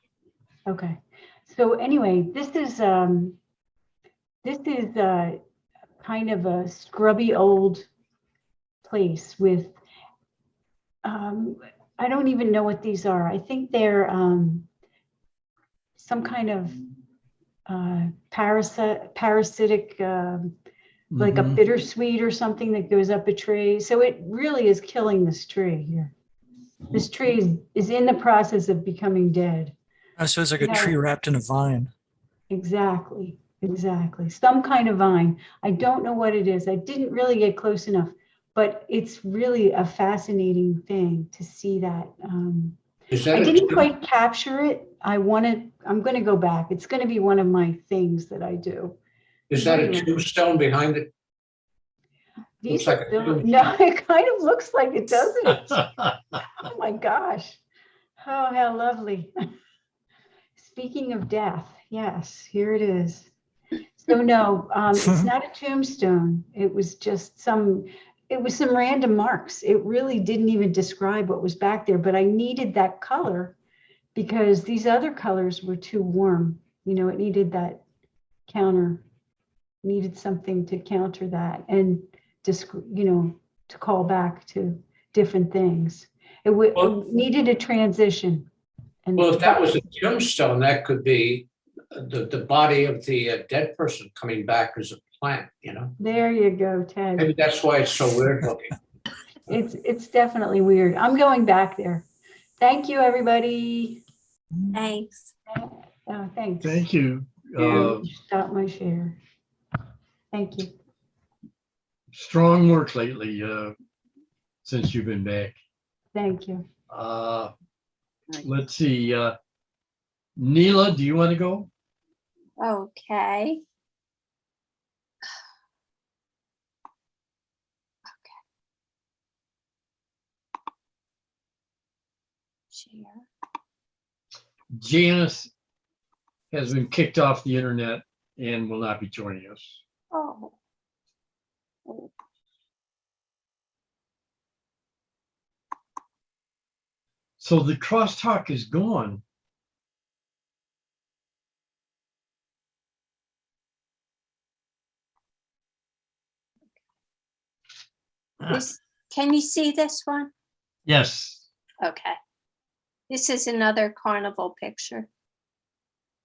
Okay. So anyway, this is kind of a scrubby old place with, I don't even know what these are. I think they're some kind of parasitic, like a Mhm. bittersweet or something that goes up a tree. So it really is killing this tree here. This tree is in the process of becoming dead. Oh, so it's like a Yeah. tree wrapped in a vine. Exactly, exactly. Some kind of vine. I don't know what it is. I didn't really get close enough, but it's really a fascinating thing to see that. Is I that a didn't two- quite capture it. I'm going to go back. It's going to be one of my things that I do. is that a tombstone behind it? These Looks like are a still, tombstone. no, it kind of looks like it, doesn't it? Oh my gosh. Oh, how lovely. Speaking of death, yes, here it is. So no, it's not a tombstone. It was just some random marks. It really didn't even describe what was back there, but I needed that color because these other colors were too warm. You know, it needed that needed something to counter that and just, you know, to call back to different things. It Well- needed a transition. And Well, if that was a tombstone, that could be the body of the dead person coming back as a plant, you know? there you go, Ted. Maybe that's why it's so weird looking. It's definitely weird. I'm going back there. Thank you, everybody. Thanks. Thanks. Thank you. Stop my share. Thank you. Strong work lately, since you've been back. Thank you. Let's see, Neela, do you want to go? Okay. Share. Janice has been kicked off the internet and will not be joining us. Oh. So the crosstalk is gone. Can you see this one? Yes. Okay. This is another carnival picture.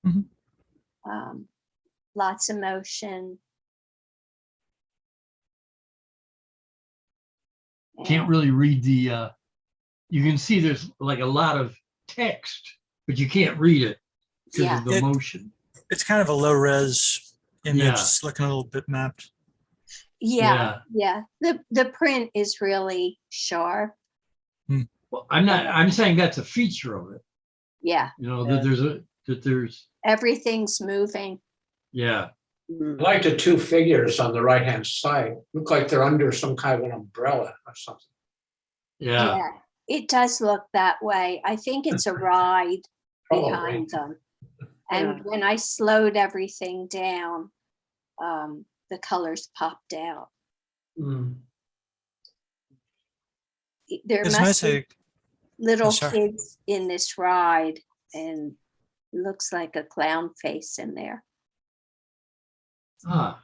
Mhm. Lots of motion. Can't And- really read the, you can see there's like a lot of text, but you can't read it because Yeah. of the motion. It's kind of a low res image. Yeah. It's looking a little bit mapped. Yeah, yeah. The print is really sharp. Well, I'm saying that's a feature of it, Yeah, you know, that there's, everything's moving. yeah. I like the two figures on the right-hand side. Look like they're under some kind of an umbrella or something. Yeah. It does look that way. I think it's a ride Probably. behind them. And when I slowed everything down, the colors popped out. Hmm. There It's must nice be to, little sorry. kids in this ride, and it looks like a clown face in there. Ah,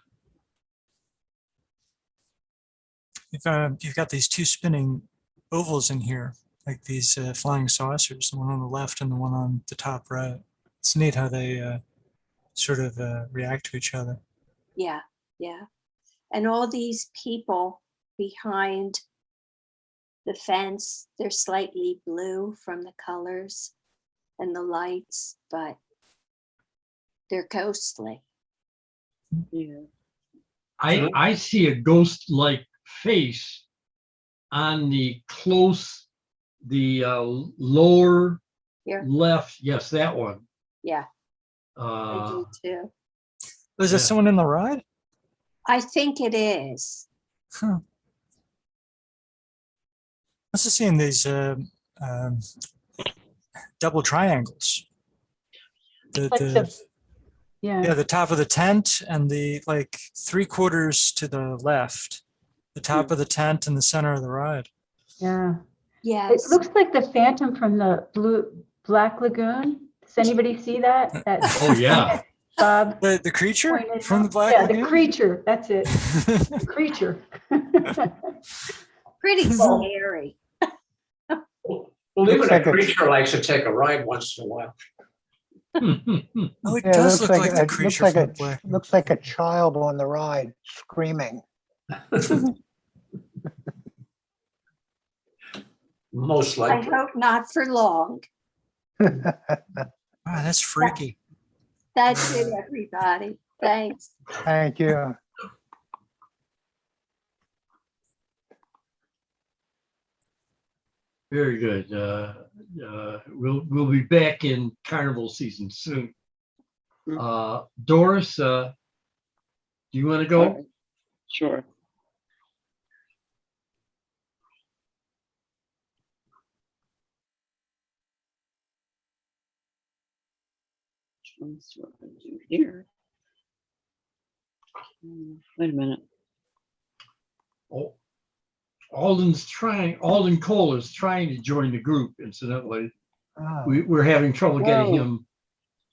you've got these two spinning ovals in here, like these flying saucers, the one on the left and the one on the top right. It's neat how they sort of react to each other. Yeah, yeah. And all these people behind the fence, they're slightly blue from the colors and the lights, but they're ghostly. Yeah. I see a ghost-like face on the lower Here, left. Yes, that one. yeah, I do too. Was that Yeah. someone in the ride? I think it is. Huh. Must have seen these double triangles. Like the- Yeah, the top of the tent and the like 3/4 to the left. The top of the tent and the center of the ride. Yeah. It Yes. looks like the Phantom from the Black Lagoon. Does anybody see that? Oh, yeah. Bob The creature pointed from the out? Black Yeah, the Lagoon? creature, that's it, the creature. Pretty scary. Believe Looks it, a like a- creature likes to take a ride once in a while. Oh, it Yeah, does looks look like the it creature from the Black Lagoon. looks like a child on the ride screaming. Most I likely. hope not for long. Wow, that's freaky. That's it, everybody. Thanks. Thank you. Very good. We'll be back in carnival season soon. Doris, do you want to go? Alright. Sure. Which ones do I do here? Wait a minute. Oh, Alden Cole is trying to join the group, incidentally. Oh, We're having trouble getting Whoa. him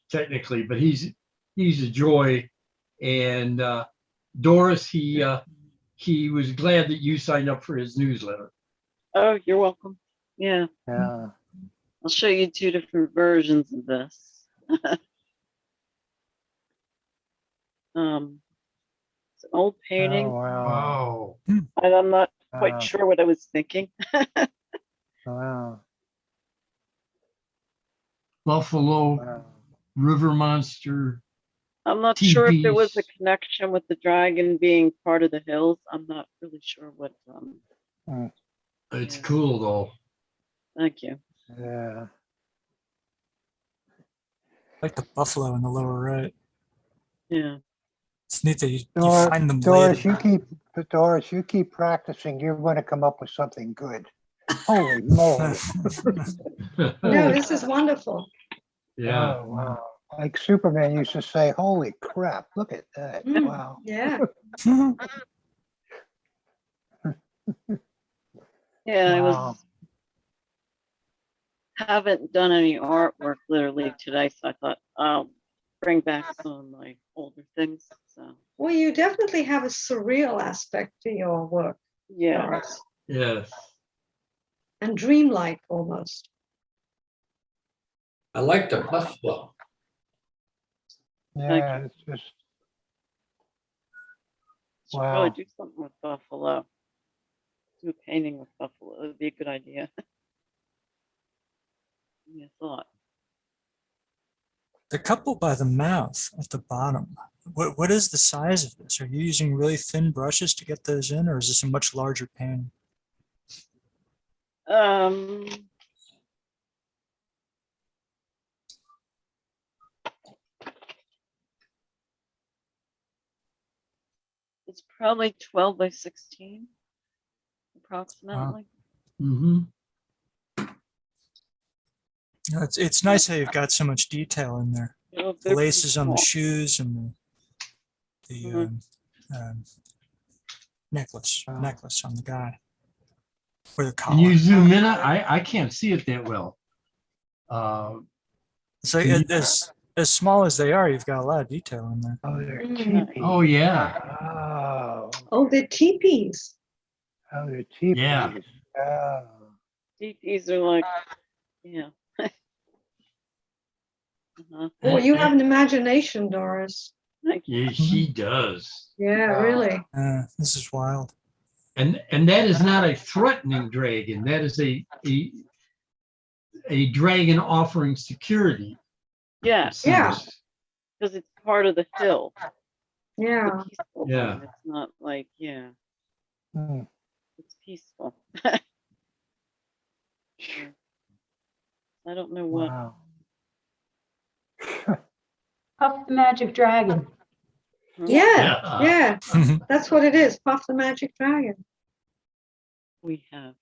technically, but he's a joy. And Doris, he was glad that you signed up for his newsletter. Oh, you're welcome. Yeah, yeah. I'll show you two different versions of this. It's an old Oh, painting, wow. Wow. and I'm not quite Wow. sure what I was thinking. Wow. Buffalo, Wow. river monster. I'm not sure if there was a TPs. connection with the dragon being part of the hills. I'm not really sure what. It's Yeah. cool though. Thank you. Yeah. Like the buffalo in the lower right. Yeah. It's neat that you Dor- find them Doris, later. Doris, you keep practicing. You're going to come up with something good. Holy moly. No, this is wonderful. Yeah. Oh, wow. Like Superman used to say, holy crap, look at that. Mm. Wow. Yeah. Yeah, I Wow. haven't done any artwork literally today, so I thought I'll bring back some of my older things. So Well, you definitely have a surreal aspect to your work, yeah, Doris, Yes. and dreamlike almost. I like the buffalo. Yeah, it's just, should probably Wow. do something with buffalo. Do a painting with buffalo. It would be a good idea. Give me a thought. The couple by the mouth at the bottom. What is the size of this? Are you using really thin brushes to get those in, or is this a much larger painting? It's probably 12 by 16, approximately. Mm-hmm. No, it's nice how you've got so much detail in there. You know, The they're pretty laces on the small. shoes and the Mhm. necklace Wow. on the guy. Or the Can you collar. zoom in? I can't see it that well. So Can you- as small as they are, you've got a lot of detail in there. oh, they're Mm. teepees. Oh yeah. Oh, Oh, the teepees. oh, they're teepees. Yeah. Oh, These are like, yeah. Uh-huh. Oh, you have an imagination, Doris. Thank you. Yeah, she does. Yeah, really. This is wild. And that is not a threatening dragon. That is a dragon offering security. it Yeah, Yeah. seems. because it's part of the hill. Yeah. The peaceful Yeah. one. It's not like, yeah, Hmm. it's peaceful. Yeah. I don't know what. Wow. Puff the Magic Dragon. Yeah. Yeah. That's what it is. Puff the Magic Dragon. We have.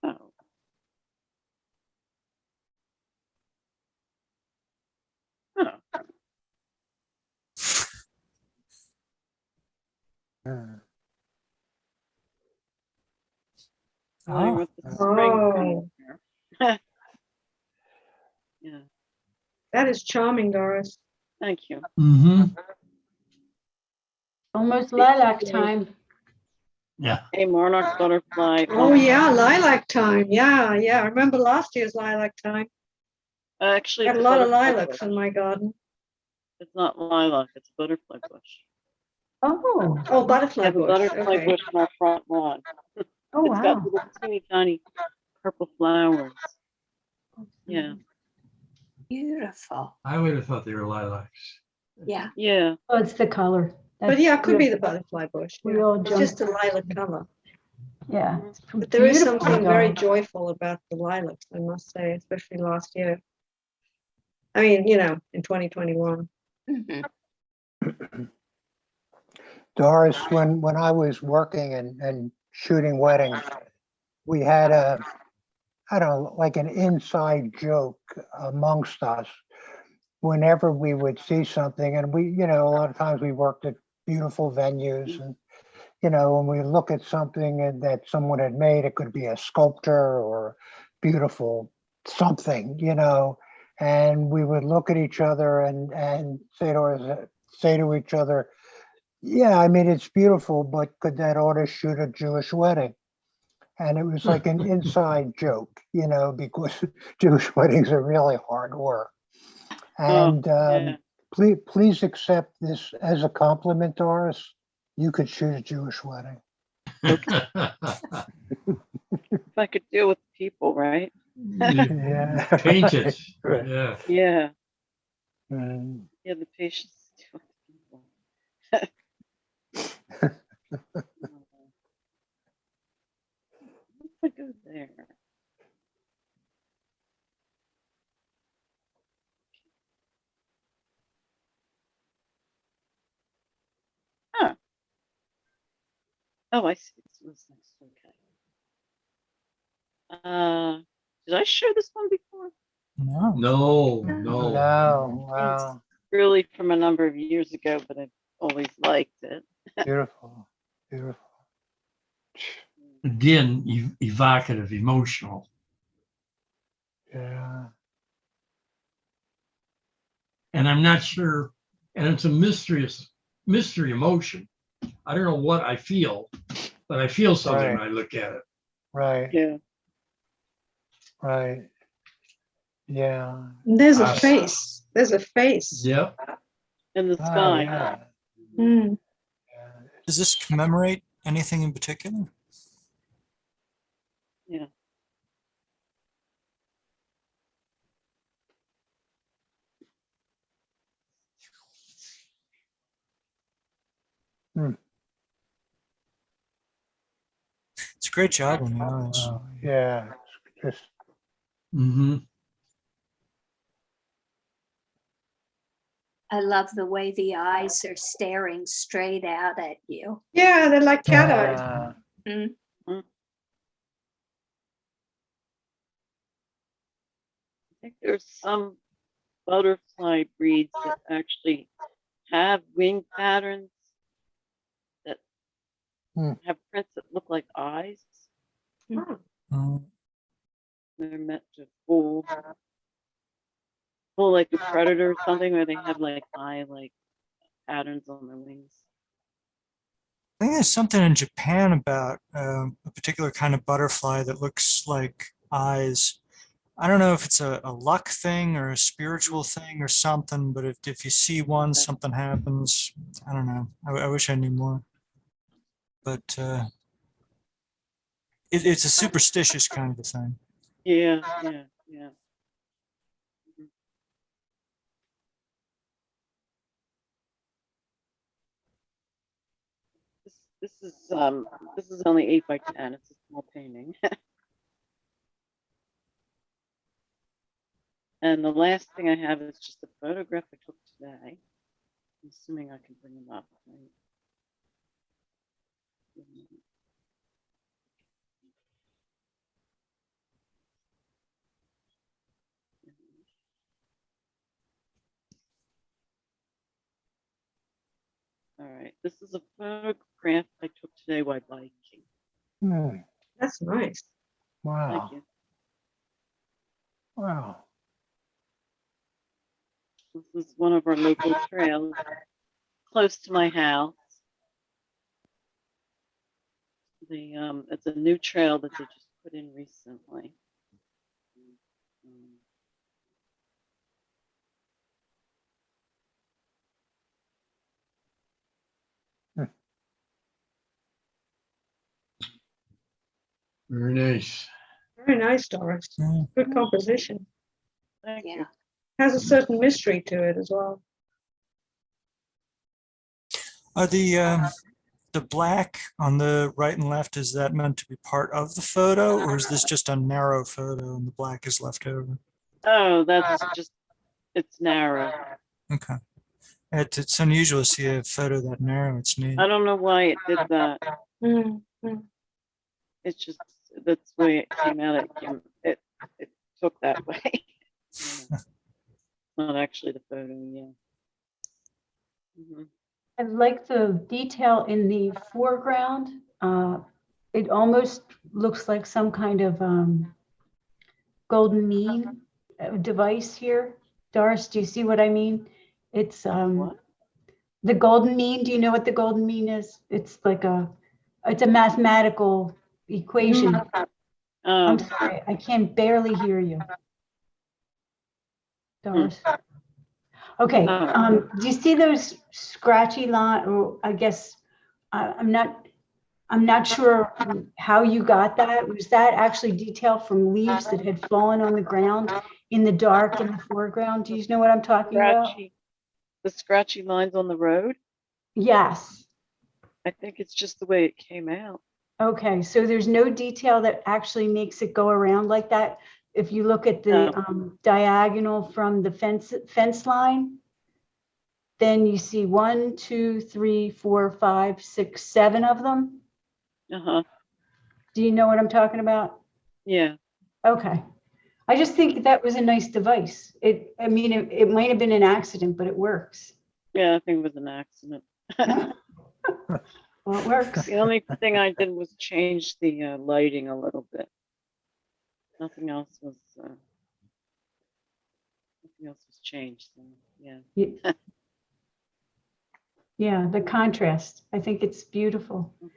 Oh, oh, Hmm. playing Oh. with the spring Oh. thing here. Yeah, That is charming, Doris. thank you. Mm-hmm. Almost lilac time. Yeah. A monarch butterfly. Oh, yeah. Lilac time. Yeah. Yeah. I remember last year's lilac time. Actually, Had a it's lot of butterfly lilacs bush. in my garden. It's not lilac, it's a butterfly bush. Oh, Oh, We butterfly have a bush. butterfly Okay. bush in our front lawn. oh, It's got wow. little teeny tiny purple flowers. Yeah, Beautiful. I would have thought they were lilacs. Yeah. yeah. Oh, it's the color. But yeah, it could be the That's- butterfly bush. We Yeah. all It's jumped. just a lilac color. Yeah. it's But there is beautiful, something very though. joyful about the lilacs, I must say, especially last year. I mean, you know, in 2021. Mhm. Doris, when I was working and shooting weddings, we had I don't know, like an inside joke amongst us. Whenever we would see something, and we, you know, a lot of times we worked at beautiful venues, and you know, when we look at something that someone had made, it could be a sculpture or beautiful something, you know, and we would look at each other and say to each other, yeah, I mean, it's beautiful, but could that artist shoot a Jewish wedding? And it was like an inside joke, you know, because Jewish weddings are really hard work. And yeah. please accept this as a compliment, Doris. You could shoot a Jewish wedding. If I could deal with people, right? Yeah. Paint it. Yeah. Yeah, Mm. yeah, the patience to deal with people. If I go there. Huh. Oh, I see. This was next. Okay. Did I share this one before? No. No, no. No, wow, Really from a number of years ago, but I've always liked it. beautiful, beautiful. Again, evocative, emotional. Yeah. And I'm not sure, and it's a mystery emotion. I don't know what I feel, but I feel something Right. when I look at it. Right, Yeah. right. Yeah. There's a Us. face. There's a face. Yep. In the Ah, sky. yeah. Mm. Yeah. Does this commemorate anything in particular? Yeah. It's a great job on the eyes. Wow, yeah. It's just Mm-hmm. I love the way the eyes are staring straight out at you. Yeah, they're like cat eyes. Mm. I think there's some butterfly breeds that actually have wing patterns that Hmm. have prints that look like eyes. Mm, They're meant to fool like a predator or something, where they have like eye like patterns on their wings. I think there's something in Japan about a particular kind of butterfly that looks like eyes. I don't know if it's a luck thing or a spiritual thing or something, but if you see one, something happens. I don't know. I wish I knew more. But it's a superstitious kind of a thing. Yeah, yeah, yeah. This is only 8 by 10. It's a small painting. And the last thing I have is just a photograph I took today. I'm assuming I can bring them up. Right? All right, this is a photograph I took today while biking. Hmm, That's nice. wow, Thank you. wow. This is one of our local trails close to my house. It's a new trail that they just put in recently. Very nice. Very nice, Doris. Yeah. Good composition. Thank Yeah. you. Has a certain mystery to it as well. Are the black on the right and left, is that meant to be part of the photo, or is this just a narrow photo and the black is left over? Oh, that's just, it's narrow. Okay. It's unusual to see a photo that narrow. It's neat. I don't know why it did that. Mm. It's just, that's the way it came out. It took that way. Not actually the photo, yeah. Mhm. I like the detail in the foreground. It almost looks like some kind of golden mean device here. Doris, do you see what I mean? It's What? the golden mean. Do you know what the golden mean is? It's like it's a mathematical equation. I'm Oh, sorry, I can barely hear you. Doris. Okay, Oh. do you see those scratchy line, or I guess, I'm not sure how you got that. Was that actually detail from leaves that had fallen on the ground in the dark in the foreground? Do you know what I'm talking about? The scratchy lines on the road. Yes. I think it's just the way it came out. Okay, so there's no detail that actually makes it go around like that. If you look at the diagonal from the fence line, then you see 1, 2, 3, 4, 5, 6, 7 of them. Uh-huh. Do you know what I'm talking about? Yeah. Okay. I just think that was a nice device. I mean, it might have been an accident, but it works. Yeah, I think it was an accident. Well, it works. The only thing I did was change the lighting a little bit. Nothing else was changed. So, yeah. Yeah, the contrast. I think it's beautiful. Mhm.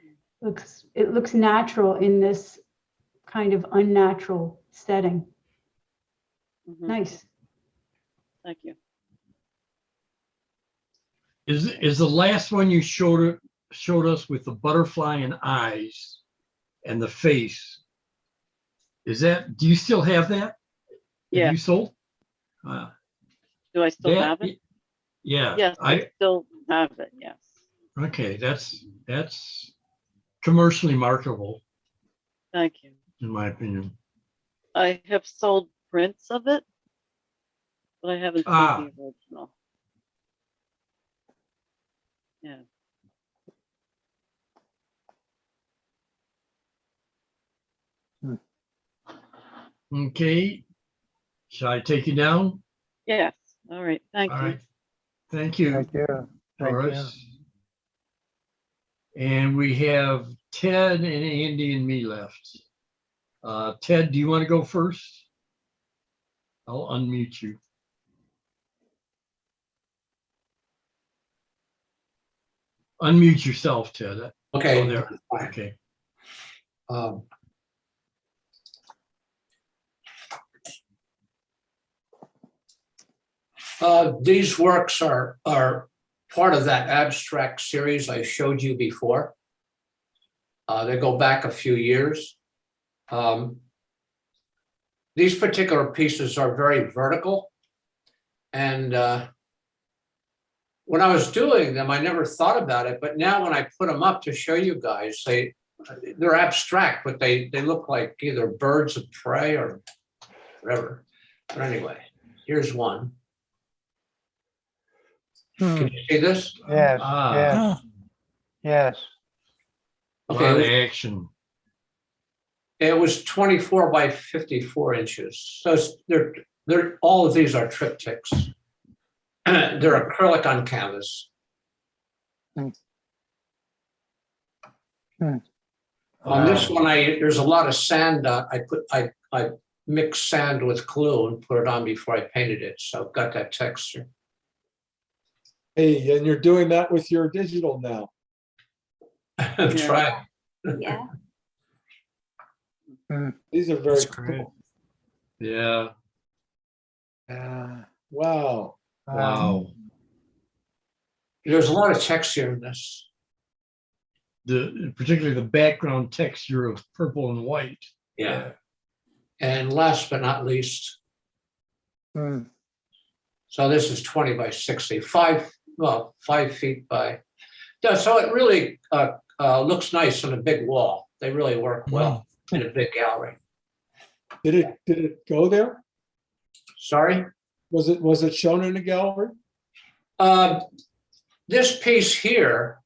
It looks natural in this kind of unnatural setting. Mhm. Nice. Thank you. Is the last one you showed us with the butterfly and eyes and the face? Do you still have that? Yeah. Have you sold? Do I still have it? Yeah. Yes, I still have it. Yes. Okay, that's commercially marketable, Thank you. in my opinion. I have sold prints of it, but I haven't sold the original. Yeah. Okay. Shall I take you down? Yes. All right. Thank All you. right. Thank you, Thank you. Thank you. Doris. And we have Ted and Andy and me left. Ted, do you want to go first? I'll unmute you. Unmute yourself, Ted. Oh, Okay. there. fine. Okay. Um, These works are part of that abstract series I showed you before. They go back a few years. These particular pieces are very vertical. And when I was doing them, I never thought about it, but now when I put them up to show you guys, they're abstract, but they look like either birds of prey or whatever. But anyway, here's one. Hmm, Can you see this? Yes, Ah. yes, Oh, yes. A Okay, lot of action. it was 24 by 54 inches. So they're all of these are triptychs. They're acrylic on canvas. Hmm. Hmm. On this Wow. one, there's a lot of sand. I mixed sand with glue and put it on before I painted it, so got that texture. Hey, and you're doing that with your digital now. Try. Yeah. These are very that's great. cool. Yeah. Wow. Wow. There's a lot of texture in this. Particularly the background texture of purple and white. Yeah. And last but not least, Hmm, so this is 20 by 60, 5 feet by. Yeah, so it really looks nice on a big wall. They really work well in a big gallery. Did it go there? Sorry? Was it shown in a gallery? This piece here,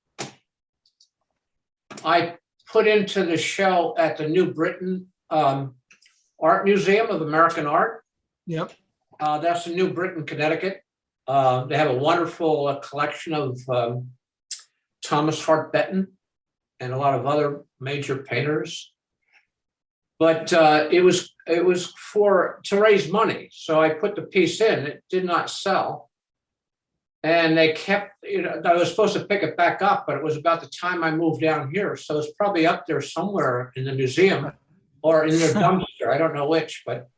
I put into the show at the New Britain Art Museum of American Art. Yep. That's in New Britain, Connecticut. They have a wonderful collection of Thomas Hart Benton and a lot of other major painters. But it was to raise money. So I put the piece in, it did not sell. And they kept, I was supposed to pick it back up, but it was about the time I moved down here. So it's probably up there somewhere in the museum or in their dumpster. I don't know which, but.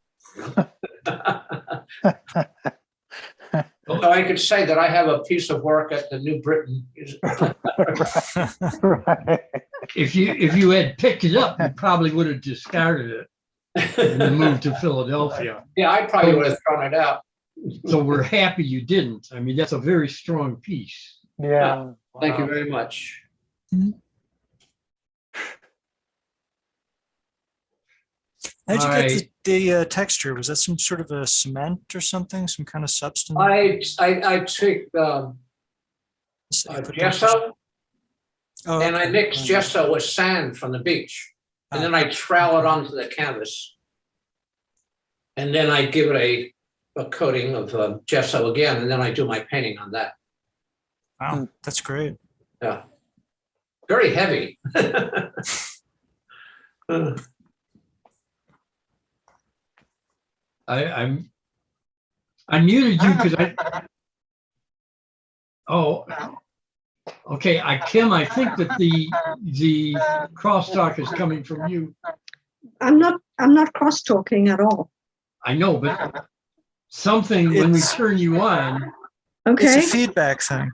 Although I could say that I have a piece of work at the New Britain. Right. If you had picked it up, you probably would have discarded it and then moved to Philadelphia. Yeah, I probably would have thrown it out. So we're happy you didn't. I mean, that's a very strong piece. Yeah. Thank you wow. very much. How'd you All get right. the texture? Was that some sort of a cement or something? Some kind of substance? I took that you put down? gesso Oh, and I okay. mixed gesso with sand from the beach. And then I trowel it onto the canvas. And then I give it a coating of gesso again, and then I do my painting on that. Wow, that's great. Yeah. Very heavy. I muted you because okay. Kim, I think that the crosstalk is coming from you. I'm not cross-talking at all. I know, but something when we It's- turn you on. It's Okay, a feedback thing.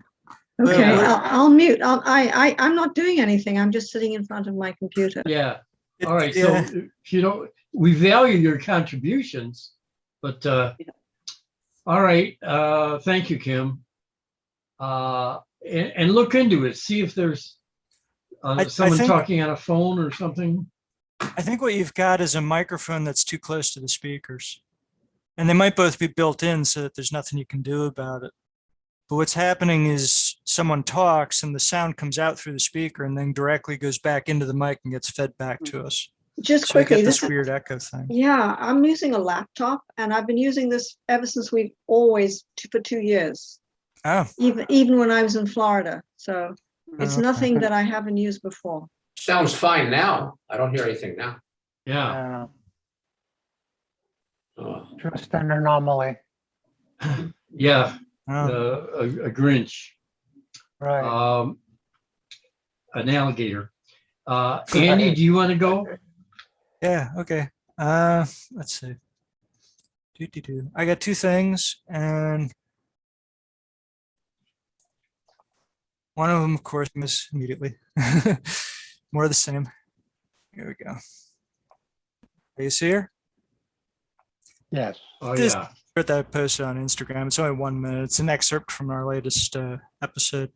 okay, what- I'll mute. I'm not doing anything. I'm just sitting in front of my computer. Yeah. It- All right. yeah. So if you don't, we value your contributions, but all right. Thank you, Kim. And look into it. See if there's I someone think- talking on a phone or something. I think what you've got is a microphone that's too close to the speakers. And they might both be built in so that there's nothing you can do about it. But what's happening is someone talks and the sound comes out through the speaker and then directly goes back into the mic and gets fed back to us. Just So you quickly, get this this, weird echo thing. yeah, I'm using a laptop and I've been using this ever since we've always, for 2 years, Oh, even when I was in Florida. So it's okay. nothing that I haven't used before. Sounds fine now. I don't hear anything now. Yeah. Just an anomaly, Yeah. Oh. A Grinch. right? an alligator. Andy, do you want to go? Yeah, okay. Let's see. Do. I got two things, and one of them, of course, miss immediately. More of the same. Here we go. Are you see her? Yes. Oh, This- yeah. That I posted on Instagram. It's only 1 minute. It's an excerpt from our latest episode.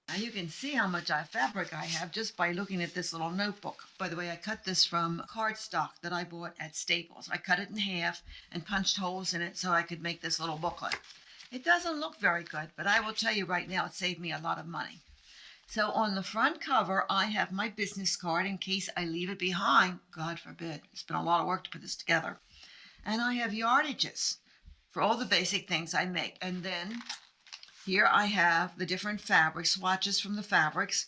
Now you can see how much fabric I have just by looking at this little notebook. By the way, I cut this from cardstock that I bought at Staples. I cut it in half and punched holes in it so I could make this little booklet. It doesn't look very good, but I will tell you right now, it saved me a lot of money. So on the front cover, I have my business card in case I leave it behind. God forbid. It's been a lot of work to put this together. And I have yardages for all the basic things I make. And then here I have the different fabric swatches from the fabrics,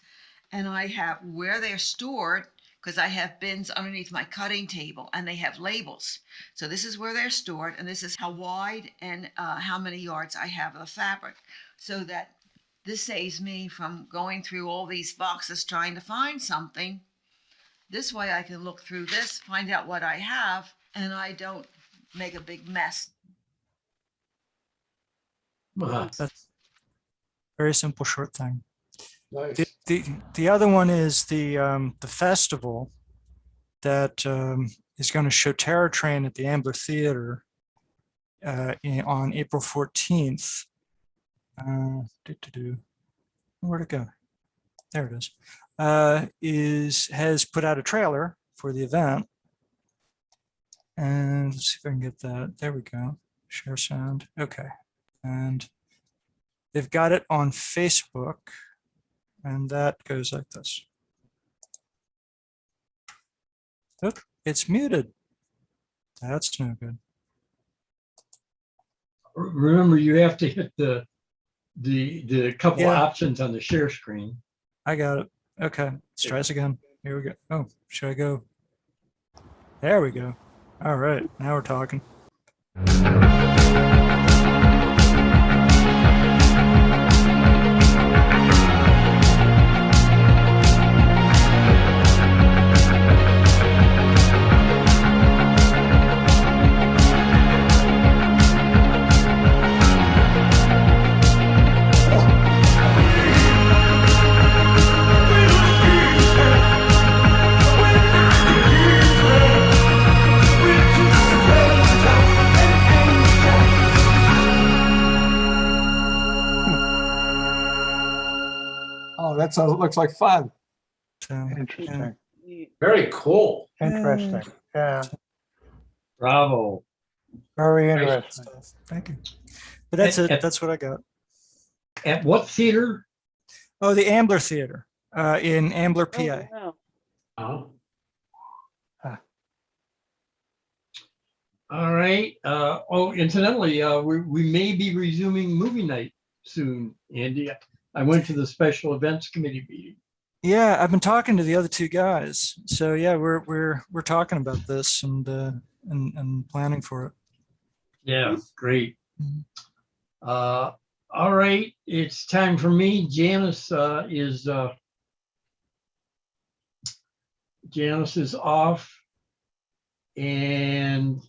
and I have where they're stored because I have bins underneath my cutting table and they have labels. So this is where they're stored, and this is how wide and how many yards I have of the fabric, so that this saves me from going through all these boxes trying to find something. This way I can look through this, find out what I have, and I don't make a big mess. That's very simple, short thing. Nice. The other one is the festival that is going to show Terror Train at the Ambler Theater on April 14th. Where'd it go? There it is. Has put out a trailer for the event. And let's see if I can get that. There we go. Share sound. Okay. And they've got it on Facebook. And that goes like this. Oop, it's muted. That's no good. Remember, you have to hit the couple Yeah. options on the share screen. I got it. Okay, let's try this again. Here we go. Oh, should I go? There we go. All right, now we're talking. Oh, that sounds, looks like fun. So, Interesting. Very cool. Interesting. Yeah, Bravo. very Nice. interesting. stuff. Thank you. But that's And- it. That's what I got. At what theater? Oh, the Ambler Theater in Ambler, Oh, PA. wow. Oh, All right. Incidentally, we may be resuming movie night soon, Andy. I went to the special events committee meeting. Yeah, I've been talking to the other two guys. So yeah, we're talking about this and planning for it. Yeah, great. Mhm. All right, it's time for me. Janice is off. And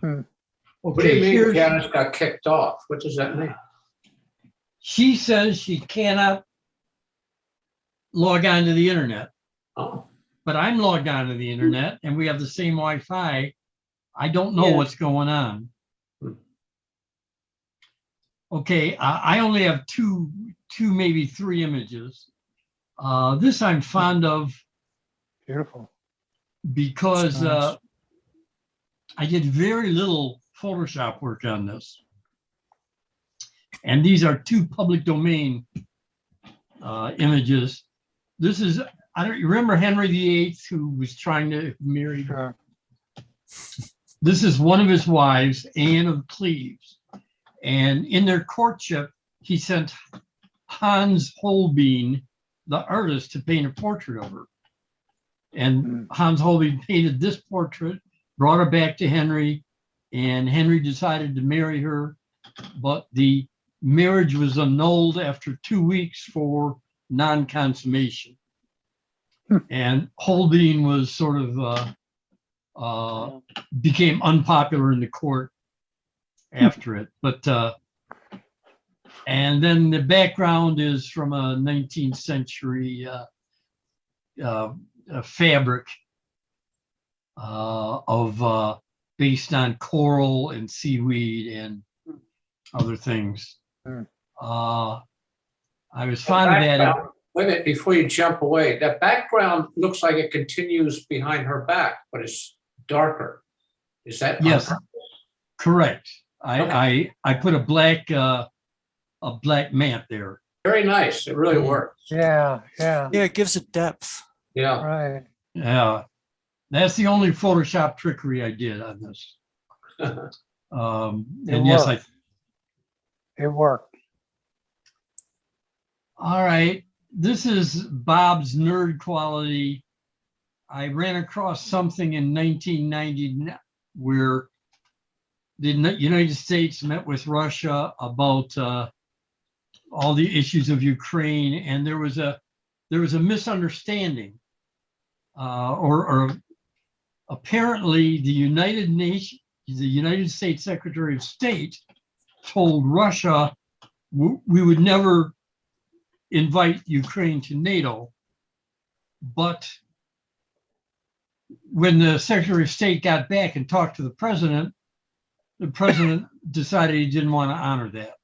what do you okay, mean here's, Janice got kicked off? What does that mean? she says she cannot log on to the internet, Oh, but I'm logged on to the internet and we have the same Wi-Fi. I don't know Yeah. what's going on. Hmm. Okay, I only have two, maybe three images. This I'm fond of Beautiful. because Nice. I did very little Photoshop work on this. And these are two public domain images. This is, I don't, you remember Henry VIII who was trying to marry? Sure. This is one of his wives, Anne of Cleves. And in their courtship, he sent Hans Holbein, the artist, to paint a portrait of her. And Hans Holbein painted this portrait, brought her back to Henry, and Henry decided to marry her. But the marriage was annulled after 2 weeks for non-consummation. And Holbein was sort of became unpopular in the court after it. But and then the background is from a 19th century fabric of based on coral and seaweed and other things. Hmm. I was fond of that. Background- Wait a minute, before you jump away, that background looks like it continues behind her back, but it's darker. Is that? on Yes. purpose? Correct. Okay. I put a black mat there. Very nice. It really works. Yeah, yeah, Yeah, it gives it depth. Yeah. right. Yeah, that's the only Photoshop trickery I did on this. And yes, worked. It worked. all right. This is Bob's nerd quality. I ran across something in 1990 where the United States met with Russia about all the issues of Ukraine, and there was a misunderstanding, or apparently the United States Secretary of State told Russia we would never invite Ukraine to NATO, but when the Secretary of State got back and talked to the president decided he didn't want to honor that.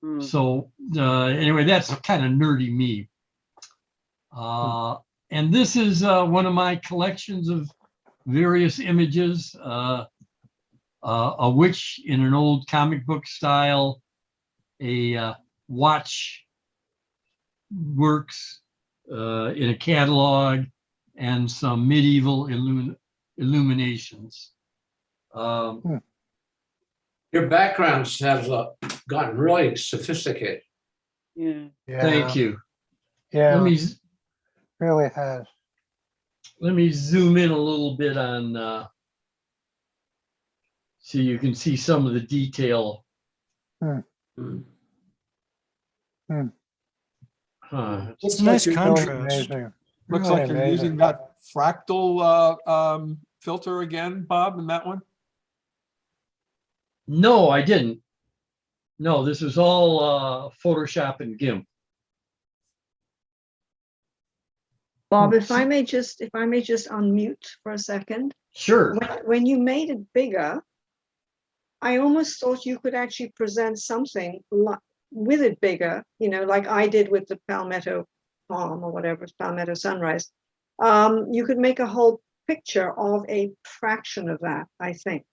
Hmm. So anyway, that's kind of nerdy me. And this is one of my collections of various images, a witch in an old comic book style, a watch works in a catalog, and some medieval illuminations. Your backgrounds have gotten really sophisticated. Yeah. Yeah. Thank you. Yeah, Really has. Let me zoom in a little bit on so you can see some of the detail. Mm. Huh. It's a nice like you're really contrast. amazing. Looks Really like you're amazing. using that fractal filter again, Bob, in that one? No, I didn't. No, this was all Photoshop and GIMP. Bob, if I may just unmute for a second. Sure. When you made it bigger, I almost thought you could actually present something with it bigger, like I did with the Palmetto Palm or whatever, it's Palmetto Sunrise. You could make a whole picture of a fraction of that, I think.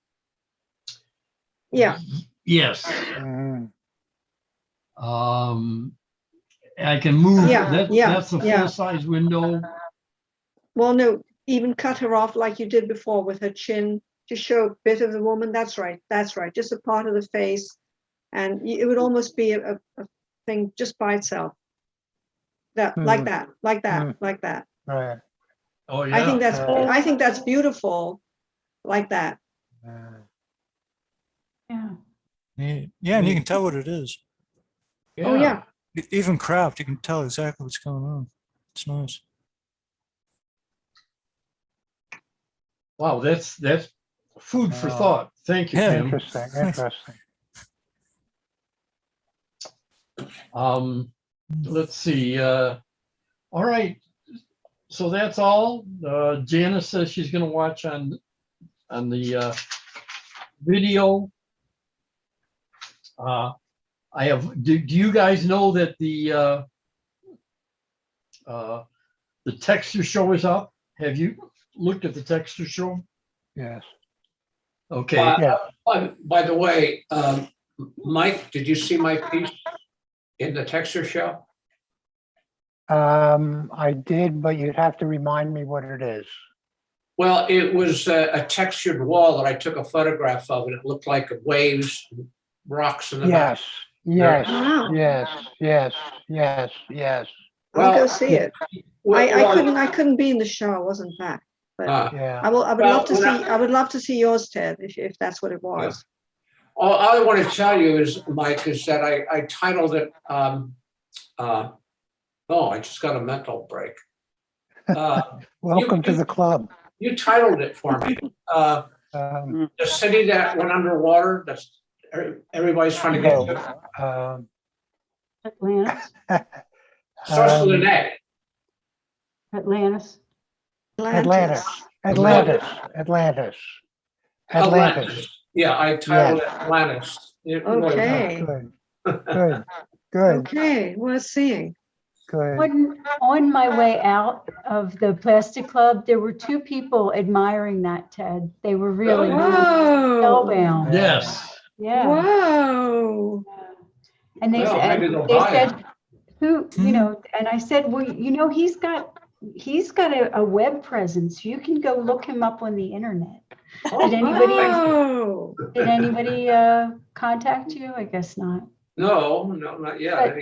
Yeah, Yes. Mhm. I can move. Yeah, That's a yeah. full-size window. well, no, even cut her off like you did before with her chin to show a bit of the woman. That's right, just a part of the face. And it would almost be a thing just by itself. Like that. Right. Oh, yeah. I think that's beautiful, like that. Yeah. Yeah, and you can tell what it is. Oh, yeah. Even cropped, you can tell exactly what's going on. It's nice. Wow, that's food for Wow. thought. Thank you, Yeah. Tim. Interesting. Let's see. All right. So that's all. Janice says she's going to watch on the video. I have. Do you guys know that the texture show is up? Have you looked at the texture show? Yes. Okay. Yeah. By the way, Mike, did you see my piece in the texture show? I did, but you'd have to remind me what it is. Well, it was a textured wall that I took a photograph of, and it looked like waves, rocks in the back. Yes, Wow. yes. I'll go Well, see it. I couldn't be in the show. I wasn't back. But Ah. Yeah. I would Well, love to see. I would love to see yours, Ted, if that's what it was. All I want to tell you is, Mike, is that I titled it, oh, I just got a mental break. Welcome to you- the club. You titled it for me. The city that went underwater, that's, everybody's trying to get No, to. Atlantis, Starts with an um, A. Atlantis. Atlantis, Atlantis, Atlantis, Atlantis. Yeah, I titled it Atlantis. It really was. Okay, Good, good, okay, worth seeing. good. On my way out of the Plastic Club, there were two people admiring that, Ted. They were really Whoa, spellbound. Yes. Yeah. whoa. And they Well, said, maybe they'll buy it. who, and I said, well, he's got a web presence. You can go look him up on the internet. Did anybody, Whoa. did anybody contact you? I guess not. No, not yet. But-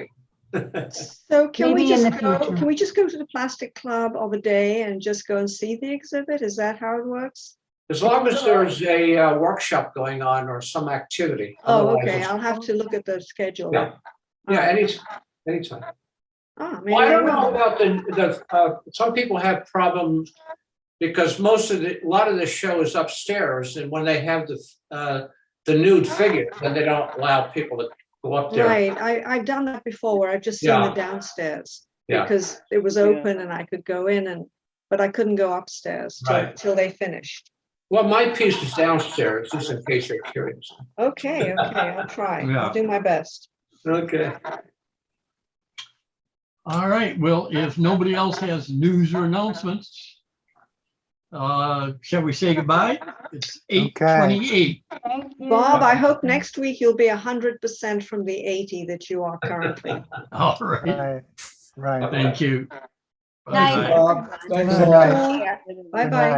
Anyway. So can we Maybe in just the go, future. can we just go to the Plastic Club of a day and just go and see the exhibit? Is that how it works? As long as there's a workshop going on or some activity. Oh, Otherwise, okay, it's- I'll have to look at the schedule. Yeah. Yeah, anytime. Ah, Well, I don't maybe I know will. about some people have problems because a lot of the show is upstairs, and when they have the nude figures, then they don't allow people to go up there. Right, I've done that before where I've just seen the Yeah. downstairs. Yeah. Because it was Yeah. open and I could go in but I couldn't go upstairs Right. till they finished. Well, my piece is downstairs, just in case you're curious. Okay, I'll try. Yeah. I'll do my best. Okay. All right. Well, if nobody else has news or announcements, shall we say goodbye? It's 8:28. Thank you. Bob, I hope next week you'll be 100% from the 80 that you are currently. All right. Right, right. Thank you. Night, Bye-bye. everyone. Thanks a lot. Take care. Bye-bye. Good night.